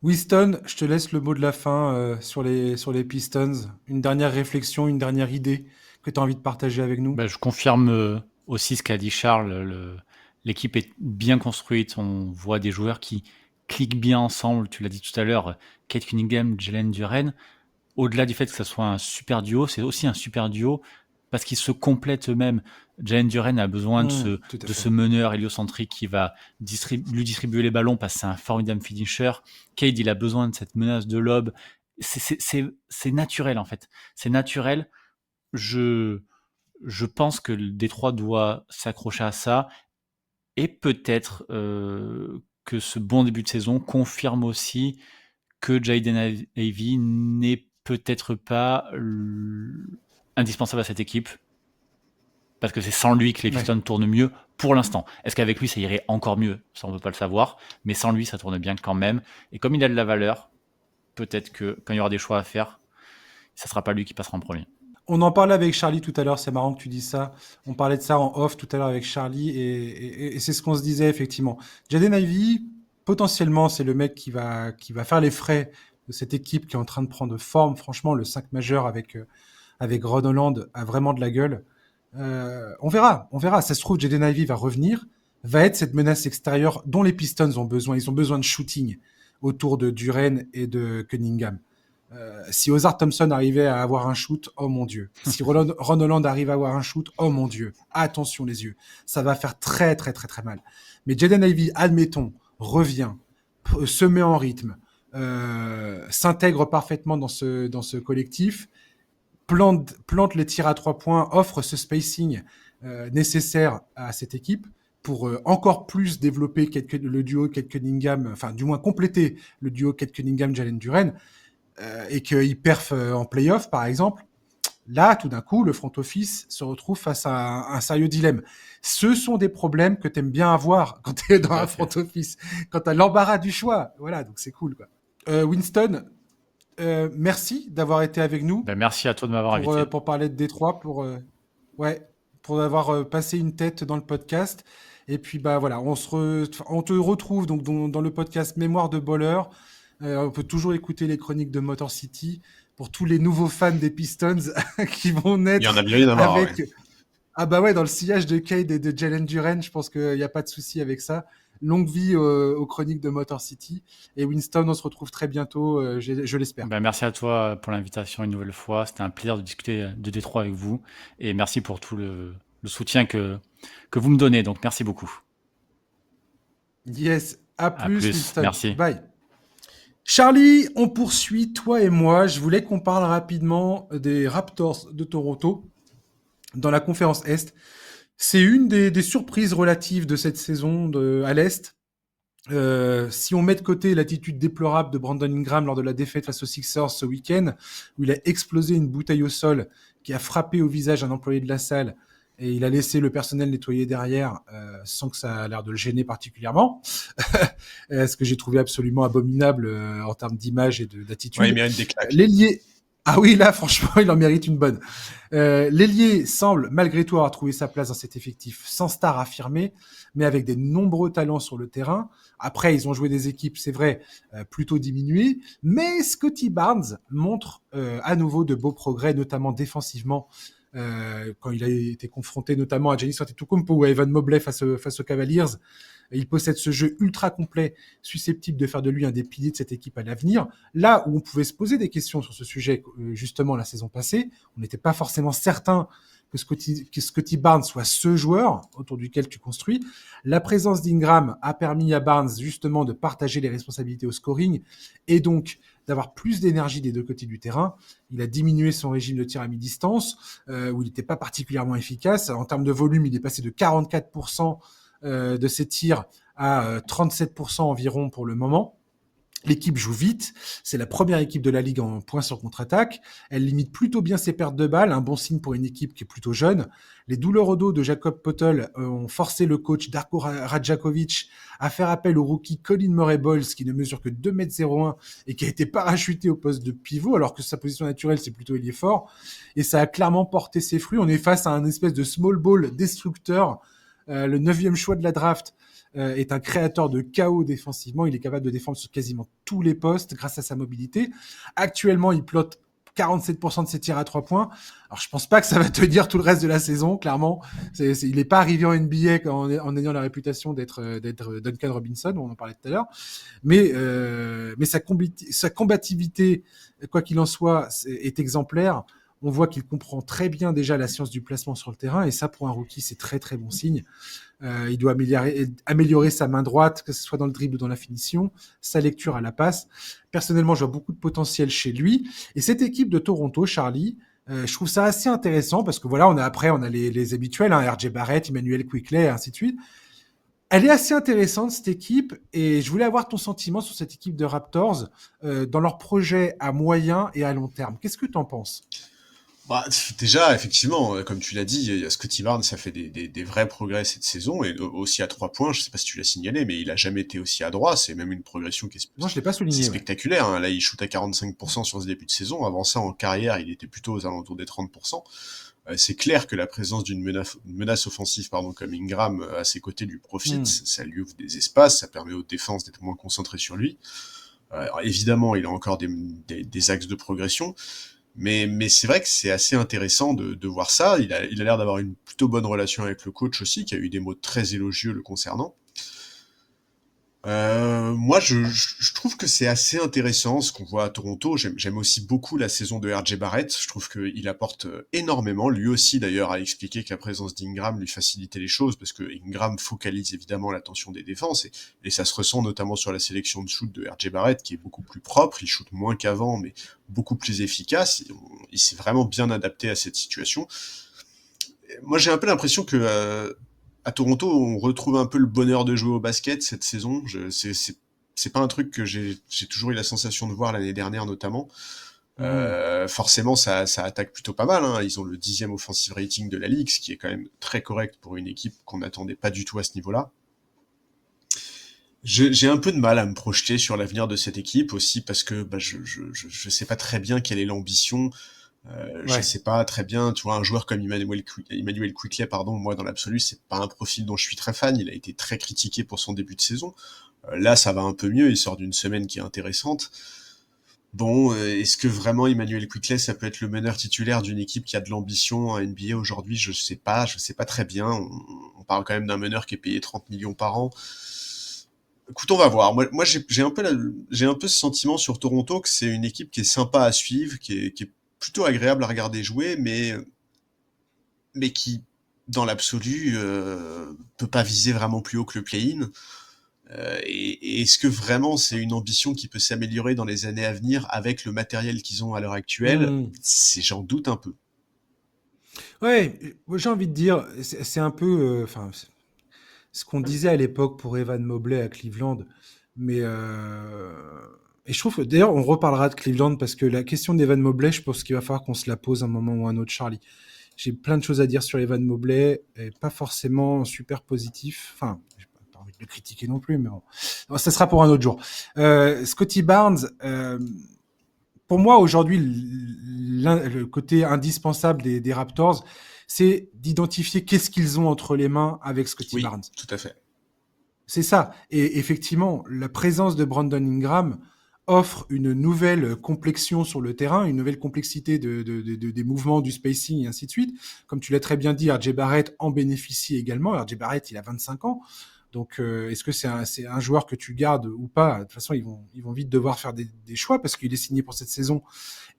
Winston, je te laisse le mot de la fin sur les Pistons. Une dernière réflexion, une dernière idée que tu as envie de partager avec nous. Je confirme aussi ce qu'a dit Charles. L'équipe est bien construite. On voit des joueurs qui cliquent bien ensemble. Tu l'as dit tout à l'heure, Kate Cunningham, Jalen Duren. Au-delà du fait que ce soit un super duo, c'est aussi un super duo parce qu'ils se complètent eux-mêmes. Jalen Duren a besoin de ce meneur héliocentrique qui va lui distribuer les ballons parce que c'est un formidable finisher. Cade, il a besoin de cette menace de lob. C'est naturel, en fait. C'est naturel. Je pense que le Détroit doit s'accrocher à ça et peut-être que ce bon début de saison confirme aussi que Jaden Ivey n'est peut-être pas indispensable à cette équipe parce que c'est sans lui que les Pistons tournent mieux pour l'instant. Est-ce qu'avec lui ça irait encore mieux? Ça on ne peut pas le savoir, mais sans lui ça tourne bien quand même. Et comme il a de la valeur, peut-être que quand il y aura des choix à faire, ça ne sera pas lui qui passera en premier. On en parlait avec Charlie tout à l'heure, c'est marrant que tu dises ça. On parlait de ça en off tout à l'heure avec Charlie et c'est ce qu'on se disait effectivement. Jaden Ivey, potentiellement, c'est le mec qui va faire les frais de cette équipe qui est en train de prendre forme. Franchement, le 5 majeur avec Ron Holland a vraiment de la gueule. On verra. Ça se trouve, Jaden Ivey va revenir, va être cette menace extérieure dont les Pistons ont besoin. Ils ont besoin de shooting autour de Duren et de Cunningham. Si Ozar Thompson arrivait à avoir un shoot, oh mon Dieu. Si Ron Holland arrive à avoir un shoot, oh mon Dieu. Attention les yeux. Ça va faire très très très très mal. Mais Jaden Ivey, admettons, revient, se met en rythme, s'intègre parfaitement dans ce collectif, plante les tirs à 3 points, offre ce spacing nécessaire à cette équipe pour encore plus développer le duo Kate Cunningham, enfin du moins compléter le duo Kate Cunningham-Jalen Duren, et qu'il perf en playoff, par exemple, là, tout d'un coup, le front office se retrouve face à un sérieux dilemme. Ce sont des problèmes que tu aimes bien avoir quand tu es dans un front office, quand tu as l'embarras du choix. Voilà, donc c'est cool, quoi. Winston, merci d'avoir été avec nous. Merci à toi de m'avoir invité. Pour parler de Détroit, pour avoir passé une tête dans le podcast. Et puis, voilà, on te retrouve donc dans le podcast Mémoire de Baller. On peut toujours écouter les chroniques de Motor City pour tous les nouveaux fans des Pistons qui vont naître. Il y en a bien une à marre, avec... Ouais. Ah bah ouais, dans le sillage de Cade et de Jalen Duren, je pense qu'il n'y a pas de souci avec ça. Longue vie aux chroniques de Motor City. Et Winston, on se retrouve très bientôt, je l'espère. Merci à toi pour l'invitation une nouvelle fois. C'était un plaisir de discuter de Détroit avec vous. Et merci pour tout le soutien que vous me donnez. Donc merci beaucoup. Yes, à plus Winston. Merci. Bye. Charlie, on poursuit, toi et moi. Je voulais qu'on parle rapidement des Raptors de Toronto dans la conférence Est. C'est une des surprises relatives de cette saison à l'Est. Si on met de côté l'attitude déplorable de Brandon Ingram lors de la défaite face aux Sixers ce week-end, où il a explosé une bouteille au sol qui a frappé au visage un employé de la salle et il a laissé le personnel nettoyer derrière sans que ça a l'air de le gêner particulièrement, ce que j'ai trouvé absolument abominable en termes d'image et d'attitude. Ouais, il mérite des claques. L'ailier... Ah oui, là, franchement, il en mérite une bonne. L'ailier semble, malgré tout, avoir trouvé sa place dans cet effectif, sans star affirmée, mais avec des nombreux talents sur le terrain. Après, ils ont joué des équipes, c'est vrai, plutôt diminuées, mais Scottie Barnes montre à nouveau de beaux progrès, notamment défensivement, quand il a été confronté notamment à Giannis Antetokounmpo ou à Evan Mobley face aux Cavaliers. Il possède ce jeu ultra complet, susceptible de faire de lui un des piliers de cette équipe à l'avenir. Là où on pouvait se poser des questions sur ce sujet, justement, la saison passée, on n'était pas forcément certain que Scottie Barnes soit ce joueur autour duquel tu construis. La présence d'Ingram a permis à Barnes, justement, de partager les responsabilités au scoring et donc d'avoir plus d'énergie des deux côtés du terrain. Il a diminué son régime de tir à mi-distance, où il n'était pas particulièrement efficace. En termes de volume, il est passé de 44% de ses tirs à 37% environ pour le moment. L'équipe joue vite, c'est la première équipe de la Ligue en points sur contre-attaque. Elle limite plutôt bien ses pertes de balles, un bon signe pour une équipe qui est plutôt jeune. Les douleurs au dos de Jakob Poeltl ont forcé le coach Darko Rajakovic à faire appel au rookie Colin Murray-Boyles, qui ne mesure que 2,01 m et qui a été parachuté au poste de pivot, alors que sa position naturelle, c'est plutôt ailier fort. Et ça a clairement porté ses fruits. On est face à un espèce de small ball destructeur. Le 9e choix de la draft est un créateur de chaos défensivement. Il est capable de défendre sur quasiment tous les postes grâce à sa mobilité. Actuellement, il plotte 47% de ses tirs à 3 points. Alors, je pense pas que ça va tenir tout le reste de la saison, clairement. Il n'est pas arrivé en NBA en ayant la réputation d'être Duncan Robinson, on en parlait tout à l'heure. Mais sa combativité, quoi qu'il en soit, est exemplaire. On voit qu'il comprend très bien déjà la science du placement sur le terrain, et ça, pour un rookie, c'est très très bon signe. Il doit améliorer sa main droite, que ce soit dans le dribble ou dans la finition, sa lecture à la passe. Personnellement, je vois beaucoup de potentiel chez lui. Et cette équipe de Toronto, Charlie, je trouve ça assez intéressant parce que voilà, on a les habituels, hein, RJ Barrett, Emmanuel Quickley, et ainsi de suite. Elle est assez intéressante, cette équipe, et je voulais avoir ton sentiment sur cette équipe de Raptors dans leur projet à moyen et à long terme. Qu'est-ce que tu en penses ? Bah, déjà, effectivement, comme tu l'as dit, il y a Scottie Barnes, ça fait des vrais progrès cette saison, et aussi à 3 points, je sais pas si tu l'as signalé, mais il a jamais été aussi adroit, c'est même une progression qui est Non, je l'ai pas souligné, spectaculaire, hein. Là, il shoot à 45% sur ce début de saison, avant ça, en carrière, il était plutôt aux alentours des 30%. C'est clair que la présence d'une menace offensive, comme Ingram à ses côtés lui profite, ça lui ouvre des espaces, ça permet aux défenses d'être moins concentrées sur lui. Alors, évidemment, il a encore des axes de progression, mais c'est vrai que c'est assez intéressant de voir ça. Il a l'air d'avoir une plutôt bonne relation avec le coach aussi, qui a eu des mots très élogieux le concernant. Moi, je trouve que c'est assez intéressant ce qu'on voit à Toronto. J'aime aussi beaucoup la saison de RJ Barrett. Je trouve qu'il apporte énormément. Lui aussi, d'ailleurs, a expliqué que la présence d'Ingram lui facilitait les choses parce que Ingram focalise évidemment l'attention des défenses et ça se ressent notamment sur la sélection de shoot de RJ Barrett qui est beaucoup plus propre. Il shoot moins qu'avant, mais beaucoup plus efficace. Il s'est vraiment bien adapté à cette situation. Moi, j'ai un peu l'impression que à Toronto, on retrouve un peu le bonheur de jouer au basket cette saison. C'est pas un truc que j'ai toujours eu la sensation de voir l'année dernière notamment. Forcément, ça attaque plutôt pas mal, hein. Ils ont le 10e offensive rating de la ligue, ce qui est quand même très correct pour une équipe qu'on n'attendait pas du tout à ce niveau-là. J'ai un peu de mal à me projeter sur l'avenir de cette équipe aussi parce que je sais pas très bien quelle est l'ambition. Je sais pas très bien, tu vois, un joueur comme Emmanuel Quickley, moi dans l'absolu, c'est pas un profil dont je suis très fan. Il a été très critiqué pour son début de saison. Là, ça va un peu mieux. Il sort d'une semaine qui est intéressante. Bon, est-ce que vraiment Emmanuel Quickley, ça peut être le meneur titulaire d'une équipe qui a de l'ambition en NBA aujourd'hui? Je sais pas très bien. On parle quand même d'un meneur qui est payé 30 millions par an. Écoute, on va voir. Moi, j'ai un peu ce sentiment sur Toronto que c'est une équipe qui est sympa à suivre, qui est plutôt agréable à regarder jouer, mais qui, dans l'absolu, peut pas viser vraiment plus haut que le play-in. Et est-ce que vraiment c'est une ambition qui peut s'améliorer dans les années à venir avec le matériel qu'ils ont à l'heure actuelle? J'en doute un peu. Ouais, j'ai envie de dire, c'est un peu, ce qu'on disait à l'époque pour Evan Mobley à Cleveland, mais et je trouve que d'ailleurs on reparlera de Cleveland parce que la question d'Evan Mobley, je pense qu'il va falloir qu'on se la pose un moment ou un autre, Charlie. J'ai plein de choses à dire sur Evan Mobley, et pas forcément super positif. Enfin, j'ai pas envie de le critiquer non plus, mais bon, ça sera pour un autre jour. Scottie Barnes, pour moi aujourd'hui, le côté indispensable des Raptors, c'est d'identifier qu'est-ce qu'ils ont entre les mains avec Scottie Barnes. Tout à fait. C'est ça. Et effectivement, la présence de Brandon Ingram offre une nouvelle complexion sur le terrain, une nouvelle complexité des mouvements, du spacing et ainsi de suite. Comme tu l'as très bien dit, RJ Barrett en bénéficie également. RJ Barrett, il a 25 ans. Donc, est-ce que c'est un joueur que tu gardes ou pas? De toute façon, ils vont vite devoir faire des choix parce qu'il est signé pour cette saison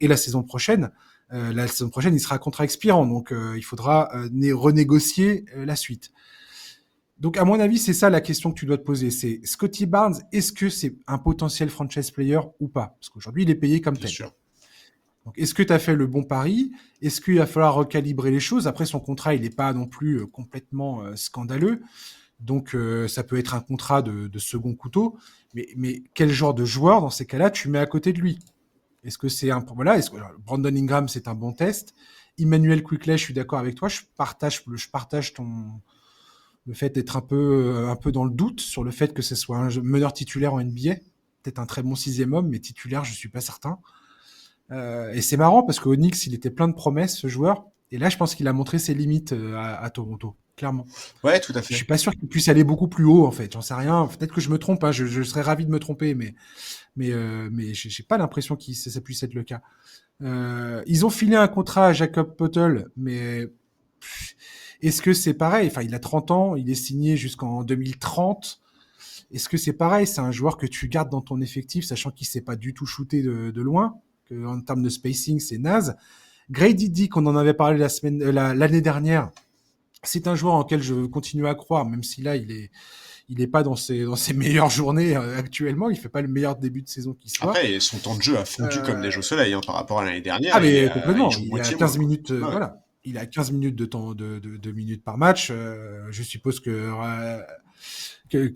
et la saison prochaine. La saison prochaine, il sera contrat expirant. Donc, il faudra renégocier la suite. Donc, à mon avis, c'est ça la question que tu dois te poser. C'est Scottie Barnes, est-ce que c'est un potentiel franchise player ou pas? Parce qu'aujourd'hui, il est payé comme Bien tel. sûr. Donc, est-ce que tu as fait le bon pari? Est-ce qu'il va falloir recalibrer les choses? Après, son contrat, il n'est pas non plus complètement scandaleux. Donc, ça peut être un contrat de second couteau. Mais quel genre de joueur, dans ces cas-là, tu mets à côté de lui? Est-ce que c'est un... Voilà, Brandon Ingram, c'est un bon test. Emmanuel Quickley, je suis d'accord avec toi. Je partage le fait d'être un peu dans le doute sur le fait que ce soit un meneur titulaire en NBA. Peut-être un très bon 6e homme, mais titulaire, je suis pas certain. Et c'est marrant parce qu'au Knicks, il était plein de promesses, ce joueur. Et là, je pense qu'il a montré ses limites à Toronto, clairement. Ouais, tout à Je fait. suis pas sûr qu'il puisse aller beaucoup plus haut, en fait. J'en sais rien. Peut-être que je me trompe. Hein. Je serais ravi de me tromper, mais j'ai pas l'impression que ça puisse être le cas. Ils ont filé un contrat à Jacob Poeltl, mais est-ce que c'est pareil? Enfin, il a 30 ans, il est signé jusqu'en 2030. Est-ce que c'est pareil? C'est un joueur que tu gardes dans ton effectif, sachant qu'il s'est pas du tout shooté de loin, que en termes de spacing, c'est naze. Grady Dick, on en avait parlé l'année dernière. C'est un joueur en lequel je continue à croire, même si là, il est pas dans ses meilleures journées actuellement. Il fait pas le meilleur début de saison qui soit. Après, son temps de jeu a fondu comme neige au soleil par rapport à l'année dernière. Ah, Il, mais complètement. il joue Il a moitié 15 moins. minutes, Ouais. voilà. Il a 15 minutes de temps, de minutes par match. Je suppose que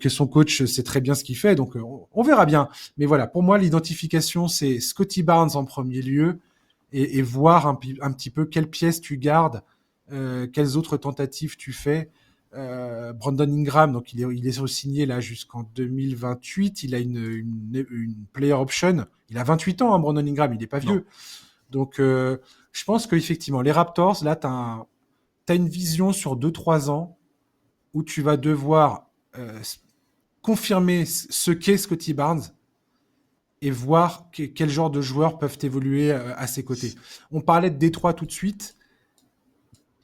son coach sait très bien ce qu'il fait, donc on verra bien. Mais voilà, pour moi, l'identification, c'est Scottie Barnes en premier lieu et voir un petit peu quelles pièces tu gardes, quelles autres tentatives tu fais. Brandon Ingram, donc il est signé là jusqu'en 2028. Il a une player option. Il a 28 ans, hein, Brandon Ingram. Il n'est pas vieux. Non. Donc, je pense qu'effectivement, les Raptors, là, tu as une vision sur 2-3 ans où tu vas devoir confirmer ce qu'est Scottie Barnes et voir quel genre de joueurs peuvent évoluer à ses côtés. On parlait de Détroit tout de suite.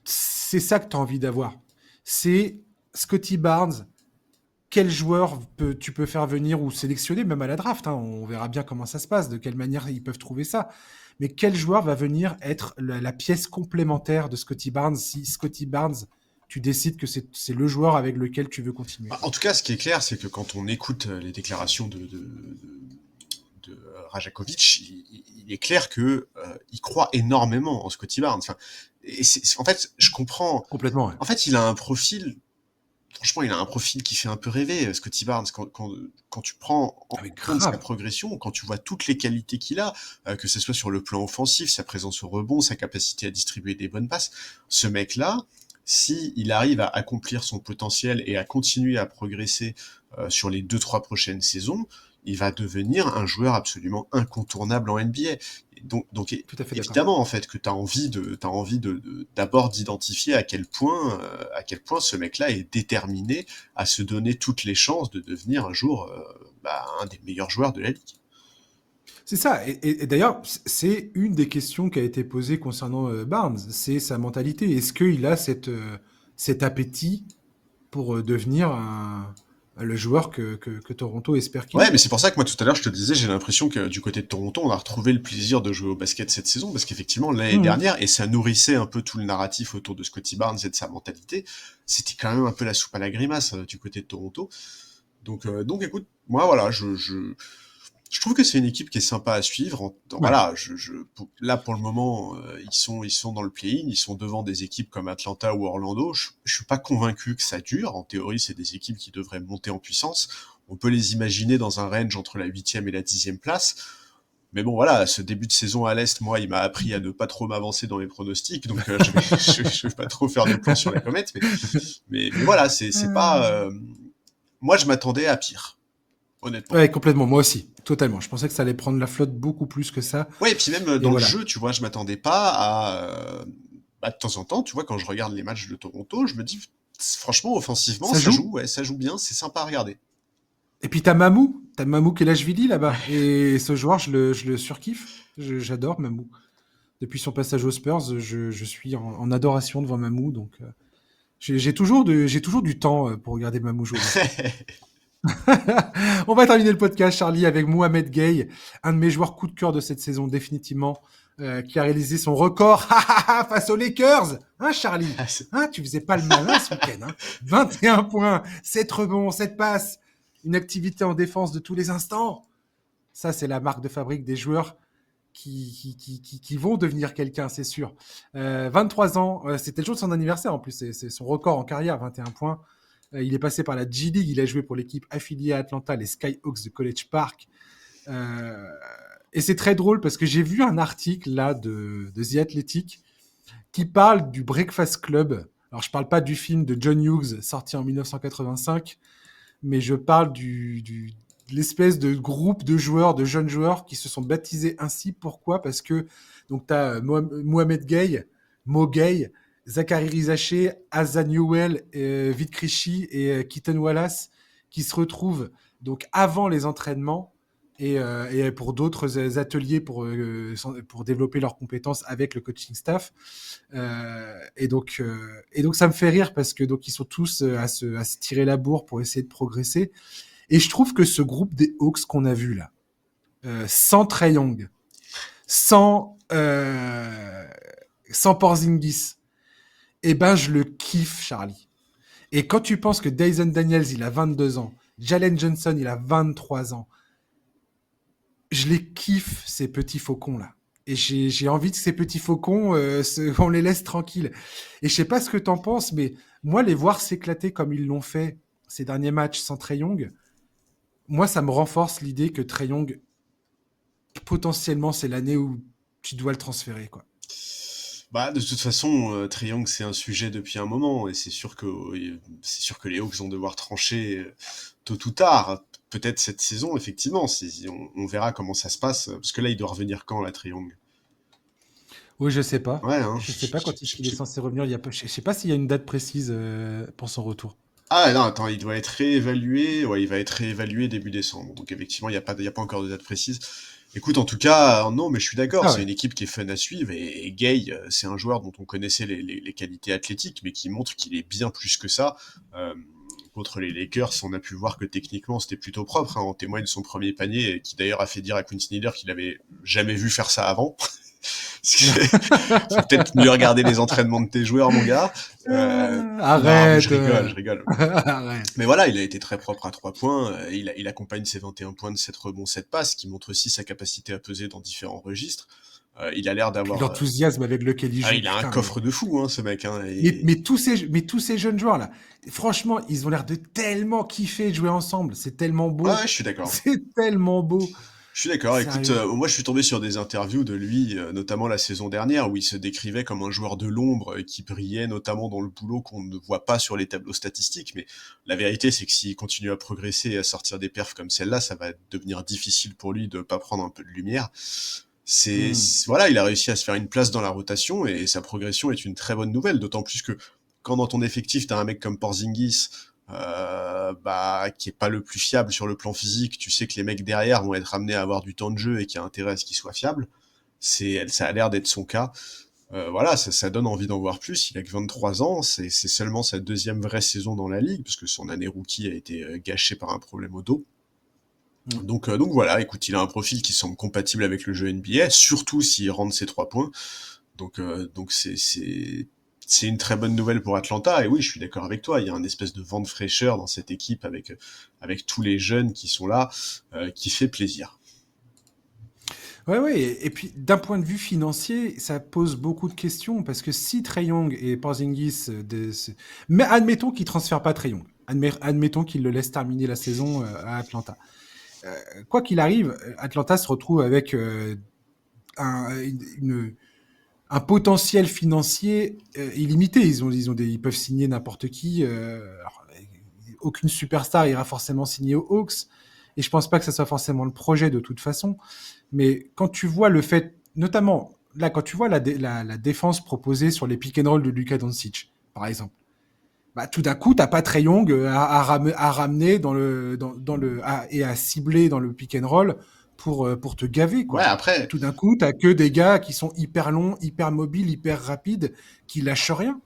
C'est ça que tu as envie d'avoir. C'est Scottie Barnes. Quel joueur tu peux faire venir ou sélectionner, même à la draft, hein, on verra bien comment ça se passe, de quelle manière ils peuvent trouver ça. Mais quel joueur va venir être la pièce complémentaire de Scottie Barnes si Scottie Barnes, tu décides que c'est le joueur avec lequel tu veux continuer? En tout cas, ce qui est clair, c'est que quand on écoute les déclarations de Rajakovic, il est clair que il croit énormément en Scottie Barnes. Enfin, en fait, je comprends. Complètement, ouais. En fait, il a un profil. Franchement, il a un profil qui fait un peu rêver, Scottie Barnes, quand tu prends en compte sa progression, quand tu vois toutes les qualités qu'il a, que ce soit sur le plan offensif, sa présence au rebond, sa capacité à distribuer des bonnes passes, ce mec-là, si il arrive à accomplir son potentiel et à continuer à progresser sur les 2-3 prochaines saisons, il va devenir un joueur absolument incontournable en NBA. Donc évidemment en fait que t'as envie d'abord d'identifier à quel point ce mec-là est déterminé à se donner toutes les chances de devenir un jour un des meilleurs joueurs de la ligue. C'est ça. Et d'ailleurs, c'est une des questions qui a été posée concernant Barnes, c'est sa mentalité. Est-ce qu'il a cet appétit pour devenir le joueur que Toronto espère qu'il Ouais, mais c'est pour ça que moi tout à l'heure je te disais, j'ai l'impression que du côté de Toronto, on a retrouvé le plaisir de jouer au basket cette saison, parce qu'effectivement l'année dernière, et ça nourrissait un peu tout le narratif autour de Scottie Barnes et de sa mentalité, c'était quand même un peu la soupe à la grimace du côté de Toronto. Donc écoute, moi voilà, je trouve que c'est une équipe qui est sympa à suivre. Voilà, là pour le moment, ils sont dans le play-in, ils sont devant des équipes comme Atlanta ou Orlando. Je suis pas convaincu que ça dure. En théorie, c'est des équipes qui devraient monter en puissance. On peut les imaginer dans un range entre la 8e et la 10e place. Mais bon, voilà, ce début de saison à l'Est, moi, il m'a appris à ne pas trop m'avancer dans les pronostics, donc je vais pas trop faire de plans sur la comète. Mais voilà, c'est pas. Moi, je m'attendais à pire. Honnêtement. Ouais, complètement. Moi aussi, totalement. Je pensais que ça allait prendre la flotte beaucoup plus que ça. Ouais, et puis même dans le jeu, tu vois, je m'attendais pas à... de temps en temps, tu vois, quand je regarde les matchs de Toronto, je me dis, franchement, offensivement, ça joue bien, c'est sympa à regarder. Et puis t'as Mamou, T'as Mamou Kelashvili là-bas. Et ce joueur, je le surkiffe. J'adore Mamou. Depuis son passage aux Spurs, je suis en adoration devant Mamou. Donc, j'ai toujours du temps pour regarder Mamou jouer. On va terminer le podcast, Charlie, avec Mohamed Gueye, un de mes joueurs coup de cœur de cette saison, définitivement, qui a réalisé son record face aux Lakers. Hein, Charlie? Hein, tu faisais pas le malin ce week-end. Hein, 21 points, 7 rebonds, 7 passes, une activité en défense de tous les instants. Ça, c'est la marque de fabrique des joueurs qui vont devenir quelqu'un, c'est sûr. 23 ans, c'était le jour de son anniversaire en plus, c'est son record en carrière, 21 points. Il est passé par la G-League, il a joué pour l'équipe affiliée à Atlanta, les Skyhawks de College Park. Et c'est très drôle parce que j'ai vu un article là de The Athletic qui parle du Breakfast Club. Alors je parle pas du film de John Hughes sorti en 1985, mais je parle de l'espèce de groupe de joueurs, de jeunes joueurs qui se sont baptisés ainsi. Pourquoi? Parce que donc tu as Mohamed Gueye, Mo Gueye, Zachary Rizaché, Asa Newell, Vit Krejci et Keaton Wallace qui se retrouvent donc avant les entraînements et pour d'autres ateliers pour développer leurs compétences avec le coaching staff. Et donc ça me fait rire parce que donc ils sont tous à se tirer la bourre pour essayer de progresser. Et je trouve que ce groupe des Hawks qu'on a vu là, sans Trae Young, sans Porzingis, eh ben je le kiffe, Charlie. Et quand tu penses que Dyson Daniels, il a 22 ans, Jalen Johnson, il a 23 ans, je les kiffe, ces petits faucons là. Et j'ai envie que ces petits faucons, on les laisse tranquilles. Et je sais pas ce que t'en penses, mais moi, les voir s'éclater comme ils l'ont fait ces derniers matchs sans Trae Young, moi, ça me renforce l'idée que Trae Young, potentiellement, c'est l'année où tu dois le transférer, quoi. Bah, de toute façon, Trae Young, c'est un sujet depuis un moment, et c'est sûr que les Hawks vont devoir trancher tôt ou tard. Peut-être cette saison, effectivement, on verra comment ça se passe, parce que là, il doit revenir quand, là, Trae Young? Oui, je sais pas. Ouais, hein. Je sais pas quand il est censé revenir. Je sais pas s'il y a une date précise pour son retour. Ah non, attends, il doit être réévalué. Ouais, il va être réévalué début décembre. Donc effectivement, il y a pas encore de date précise. Écoute, en tout cas, non, mais je suis d'accord, Ah c'est ouais. une équipe qui est fun à suivre et Gay, c'est un joueur dont on connaissait les qualités athlétiques, mais qui montre qu'il est bien plus que ça. Euh, Contre les Lakers, on a pu voir que techniquement c'était plutôt propre, hein. En témoigne son premier panier, qui d'ailleurs a fait dire à Quinn Snyder qu'il avait jamais vu faire ça avant. Faut peut-être mieux regarder les entraînements de tes joueurs, mon gars. Non, mais Arrête. je rigole, je rigole. Arrête. Mais voilà, il a été très propre à 3 points. Il accompagne ses 21 points de 7 rebonds, 7 passes, qui montre aussi sa capacité à peser dans différents registres. Il a l'air Puis d'avoir... l'enthousiasme avec lequel il joue. il a un Putain, coffre de fou, hein, ce mec. Hein, mais tous ces jeunes joueurs là, franchement, ils ont l'air de tellement kiffer de jouer ensemble. C'est tellement Ouais, beau. je suis d'accord. C'est tellement beau. Je suis d'accord. Écoute, Sérieux. moi, je suis tombé sur des interviews de lui, notamment la saison dernière, où il se décrivait comme un joueur de l'ombre qui brillait notamment dans le boulot qu'on ne voit pas sur les tableaux statistiques. Mais la vérité, c'est que s'il continue à progresser et à sortir des perfs comme celle-là, ça va devenir difficile pour lui de pas prendre un peu de lumière. Voilà, il a réussi à se faire une place dans la rotation et sa progression est une très bonne nouvelle, d'autant plus que quand dans ton effectif t'as un mec comme Porzingis, qui est pas le plus fiable sur le plan physique, tu sais que les mecs derrière vont être amenés à avoir du temps de jeu et qu'il y a intérêt à ce qu'il soit fiable. Ça a l'air d'être son cas. Voilà, ça donne envie d'en voir plus. Il a que 23 ans, c'est seulement sa deuxième vraie saison dans la ligue, parce que son année rookie a été gâchée par un problème au dos. Donc voilà, écoute, il a un profil qui semble compatible avec le jeu NBA, surtout s'il rentre ses 3 points. Donc c'est une très bonne nouvelle pour Atlanta. Et oui, je suis d'accord avec toi. Il y a un espèce de vent de fraîcheur dans cette équipe avec tous les jeunes qui sont là, qui fait plaisir. Ouais. Et puis, d'un point de vue financier, ça pose beaucoup de questions parce que si Trae Young et Porzingis, mais admettons qu'ils transfèrent pas Trae Young, admettons qu'ils le laissent terminer la saison à Atlanta. Quoi qu'il arrive, Atlanta se retrouve avec un, un potentiel financier illimité. Ils peuvent signer n'importe qui. Aucune superstar ira forcément signer aux Hawks. Et je pense pas que ça soit forcément le projet de toute façon. Mais quand tu vois le fait, notamment là, quand tu vois la défense proposée sur les pick and roll de Luka Doncic, par exemple, bah, tout d'un coup, t'as pas Trae Young à ramener et à cibler dans le pick and roll pour te gaver, Ouais, quoi. après, Tout d'un coup, t'as que des gars qui sont hyper longs, hyper mobiles, hyper rapides, qui lâchent rien.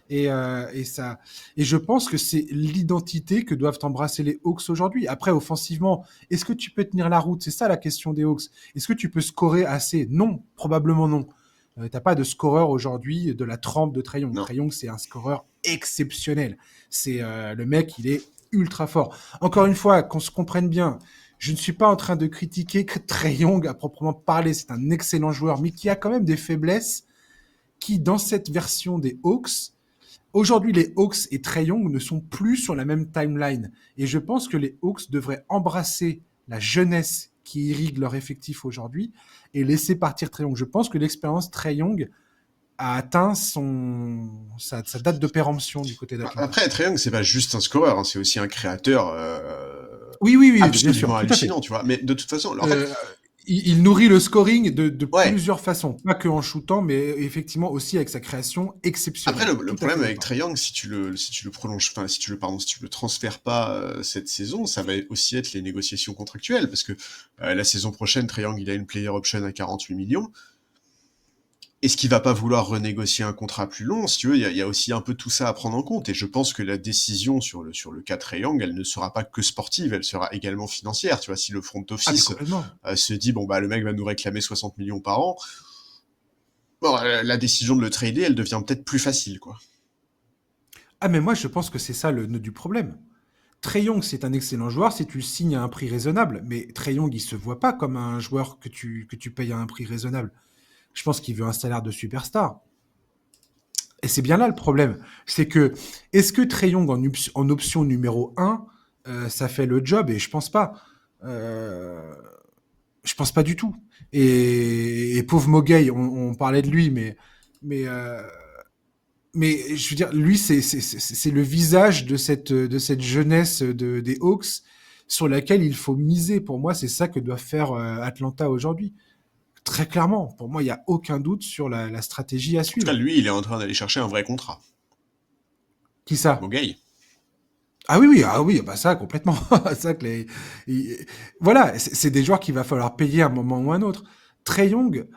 Et je pense que c'est l'identité que doivent embrasser les Hawks aujourd'hui. Après, offensivement, est-ce que tu peux tenir la route? C'est ça la question des Hawks. Est-ce que tu peux scorer assez? Non, probablement non. T'as pas de scoreur aujourd'hui de la trempe de Trae Young. non. Trae Young, c'est un scoreur exceptionnel. C'est le mec, il est ultra fort. Encore une fois, qu'on se comprenne bien, je ne suis pas en train de critiquer que Trae Young à proprement parler. C'est un excellent joueur, mais qui a quand même des faiblesses qui, dans cette version des Hawks, aujourd'hui, les Hawks et Trae Young ne sont plus sur la même timeline. Et je pense que les Hawks devraient embrasser la jeunesse qui irrigue leur effectif aujourd'hui et laisser partir Trae Young. Je pense que l'expérience Trae Young a atteint sa date de péremption du côté d'Atlanta. Après, Trae Young, c'est pas juste un scoreur, hein, c'est aussi un créateur Oui, bien sûr, absolument tout à fait. hallucinant, tu vois. Mais de toute façon, en fait, Il nourrit le scoring de ouais. plusieurs façons, pas que en shootant, mais effectivement aussi avec sa création exceptionnelle. Après, le Tout à problème fait avec d'accord. Trae Young, si tu le prolonges, enfin, si tu le transfères pas cette saison, ça va aussi être les négociations contractuelles, parce que la saison prochaine, Trae Young, il a une player option à 48 millions. Est-ce qu'il va pas vouloir renégocier un contrat plus long? Si tu veux, il y a aussi un peu tout ça à prendre en compte. Et je pense que la décision sur le cas Trae Young, elle ne sera pas que sportive, elle sera également financière. Tu vois, si le front Ah, mais office complètement. se dit, bon, bah, le mec va nous réclamer 60 millions par an, bon, la décision de le trader, elle devient peut-être plus facile, quoi. Ah, mais moi, je pense que c'est ça le nœud du problème. Trae Young, c'est un excellent joueur si tu le signes à un prix raisonnable. Mais Trae Young, il se voit pas comme un joueur que tu payes à un prix raisonnable. Je pense qu'il veut un salaire de superstar. Et c'est bien là le problème. C'est que, est-ce que Trae Young en option numéro 1, ça fait le job? Et je pense pas. Euh, je pense pas du tout. Et pauvre Mogay, on parlait de lui, mais, euh, mais je veux dire, lui, c'est le visage de cette jeunesse des Hawks sur laquelle il faut miser. Pour moi, c'est ça que doit faire Atlanta aujourd'hui. Très clairement, pour moi, il n'y a aucun doute sur la stratégie à En tout cas, suivre. lui, il est en train d'aller chercher un vrai contrat. Qui ça? Mogay. Ah oui, bah ça complètement. Ça que voilà, c'est des joueurs qu'il va falloir payer à un moment ou un autre. Trae Young,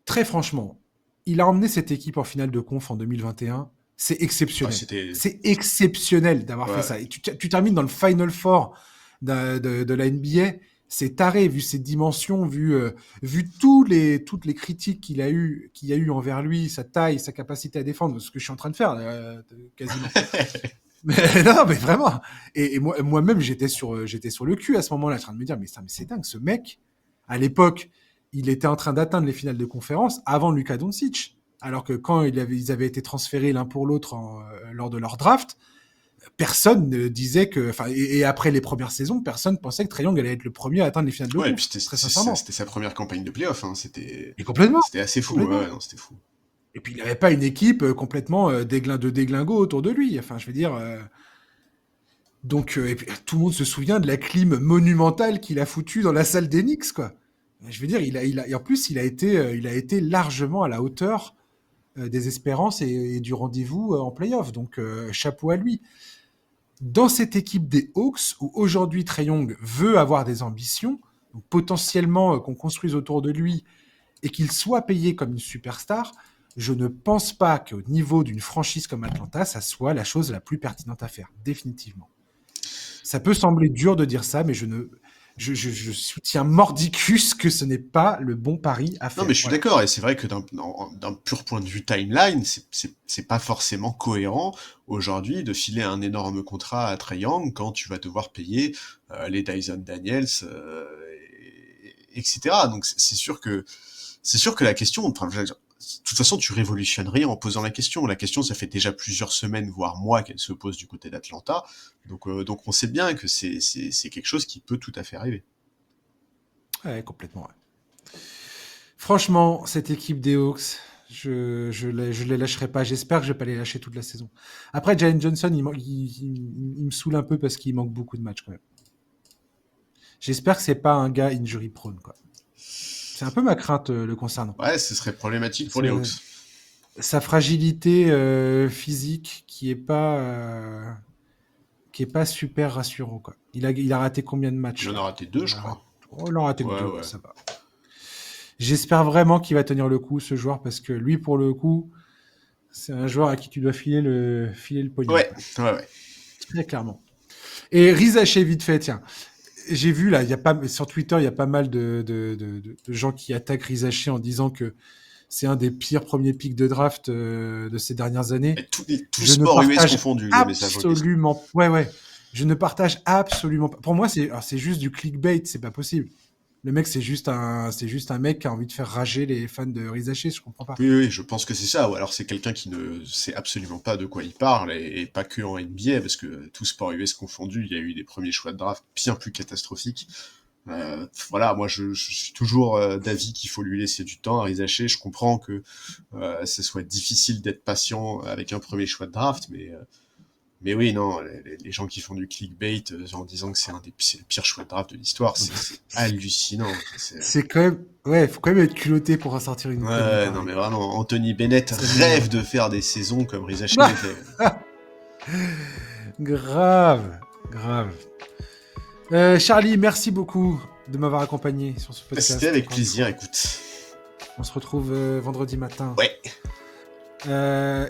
très franchement, il a emmené cette équipe en finale de conf en 2021. C'est Ah, exceptionnel. c'était... C'est exceptionnel d'avoir fait Ouais. ça. Et tu termines dans le Final Four de la NBA. C'est taré, vu ses dimensions, vu toutes les critiques qu'il y a eu envers lui, sa taille, sa capacité à défendre, ce que je suis en train de faire, quasiment. Mais non, mais vraiment. Et moi-même, j'étais sur le cul à ce moment-là, en train de me dire, mais c'est dingue, ce mec, à l'époque, il était en train d'atteindre les finales de conférence avant Luka Doncic. Alors que quand ils avaient été transférés l'un pour l'autre lors de leur draft, personne ne disait que, enfin, et après les premières saisons, personne pensait que Trae Young allait être le premier à atteindre les finales de Ouais, et puis conf, très sincèrement. c'était sa première campagne de playoff, hein. C'était... Et complètement, C'était assez fou, complètement. ouais, non, c'était fou. Et puis il n'avait pas une équipe complètement de déglingo autour de lui. Enfin, je veux dire, donc, et puis, tout le monde se souvient de la clim monumentale qu'il a foutue dans la salle d'Enix, quoi. Je veux dire, et en plus, il a été largement à la hauteur des espérances et du rendez-vous en playoff. Donc, chapeau à lui. Dans cette équipe des Hawks, où aujourd'hui Trae Young veut avoir des ambitions, donc potentiellement qu'on construise autour de lui et qu'il soit payé comme une superstar, je ne pense pas qu'au niveau d'une franchise comme Atlanta, ça soit la chose la plus pertinente à faire, définitivement. Ça peut sembler dur de dire ça, mais je soutiens mordicus que ce n'est pas le bon pari à Non, faire. mais je suis Voilà. d'accord, et c'est vrai que d'un pur point de vue timeline, c'est pas forcément cohérent aujourd'hui de filer un énorme contrat à Trae Young quand tu vas devoir payer les Dyson Daniels, etc. Donc c'est sûr que la question, enfin, je veux dire, de toute façon, tu révolutionnes rien en posant la question. La question, ça fait déjà plusieurs semaines, voire mois, qu'elle se pose du côté d'Atlanta. Donc on sait bien que c'est quelque chose qui peut tout à fait arriver. Ouais, complètement. Ouais. Franchement, cette équipe des Hawks, je les lâcherai pas. J'espère que je vais pas les lâcher toute la saison. Après, Jalen Johnson, il me saoule un peu parce qu'il manque beaucoup de matchs quand même. J'espère que c'est pas un gars injury prone, quoi. C'est un peu ma crainte le concernant. Ouais, ce serait problématique pour les C'est- Hawks. sa fragilité physique qui est pas super rassurant, quoi. Il a raté combien de matchs Il en là? a raté 2, je crois. Oh, il en a raté que Ouais, 2, ouais. ça va. J'espère vraiment qu'il va tenir le coup, ce joueur, parce que lui, pour le coup, c'est un joueur à qui tu dois filer le pognon, Ouais, quoi. ouais. Très clairement. Et Rizaché, vite fait, tiens. J'ai vu là, sur Twitter, il y a pas mal de gens qui attaquent Rizaché en disant que c'est un des pires premiers pics de draft de ces dernières années. Et tout Je ne sport US partage confondu, les messages en question. absolument, ouais. Je ne partage absolument pas. Pour moi, c'est juste du clickbait, c'est pas possible. Le mec, c'est juste un mec qui a envie de faire rager les fans de Rizaché, je comprends pas. Oui, je pense que c'est ça. Ou alors c'est quelqu'un qui ne sait absolument pas de quoi il parle, et pas que en NBA, parce que tout sport US confondu, il y a eu des premiers choix de draft bien plus catastrophiques. Voilà, moi je suis toujours d'avis qu'il faut lui laisser du temps à Rizaché. Je comprends que ce soit difficile d'être patient avec un premier choix de draft, mais oui, non, les gens qui font du clickbait en disant que c'est le pire choix de draft de l'histoire, c'est hallucinant. C'est quand même, ouais, faut quand même être culotté pour ressortir une connerie Ouais, pareille. non mais vraiment, Anthony Bennett C'est rêve de faire des saisons comme Rizaché Bah les fait. Grave. Charlie, merci beaucoup de m'avoir accompagné sur ce podcast. C'était avec encore une plaisir, fois. écoute. On se retrouve vendredi matin. Ouais.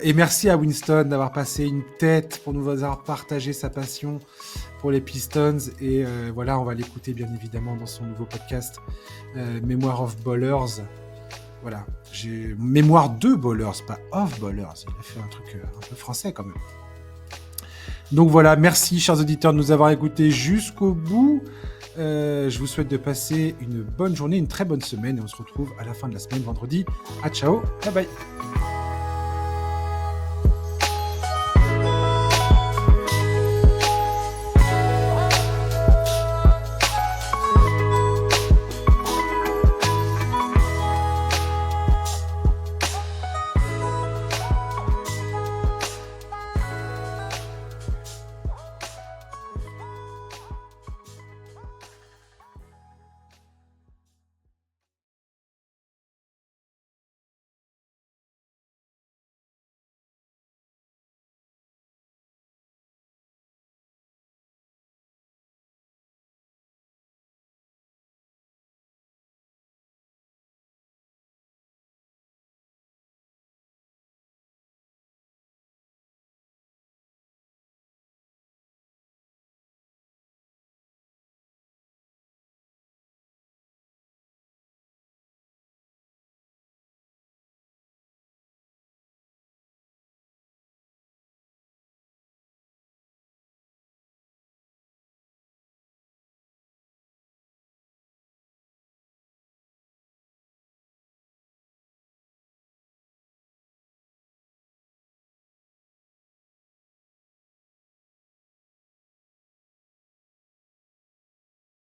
Et merci à Winston d'avoir passé une tête pour nous avoir partagé sa passion pour les Pistons. Et voilà, on va l'écouter bien évidemment dans son nouveau podcast Memoir of Ballers. Voilà, j'ai mémoire de Ballers, pas of Ballers. Il a fait un truc un peu français quand même. Donc voilà, merci chers auditeurs de nous avoir écoutés jusqu'au bout. Je vous souhaite de passer une bonne journée, une très bonne semaine et on se retrouve à la fin de la semaine vendredi. À ciao, bye bye.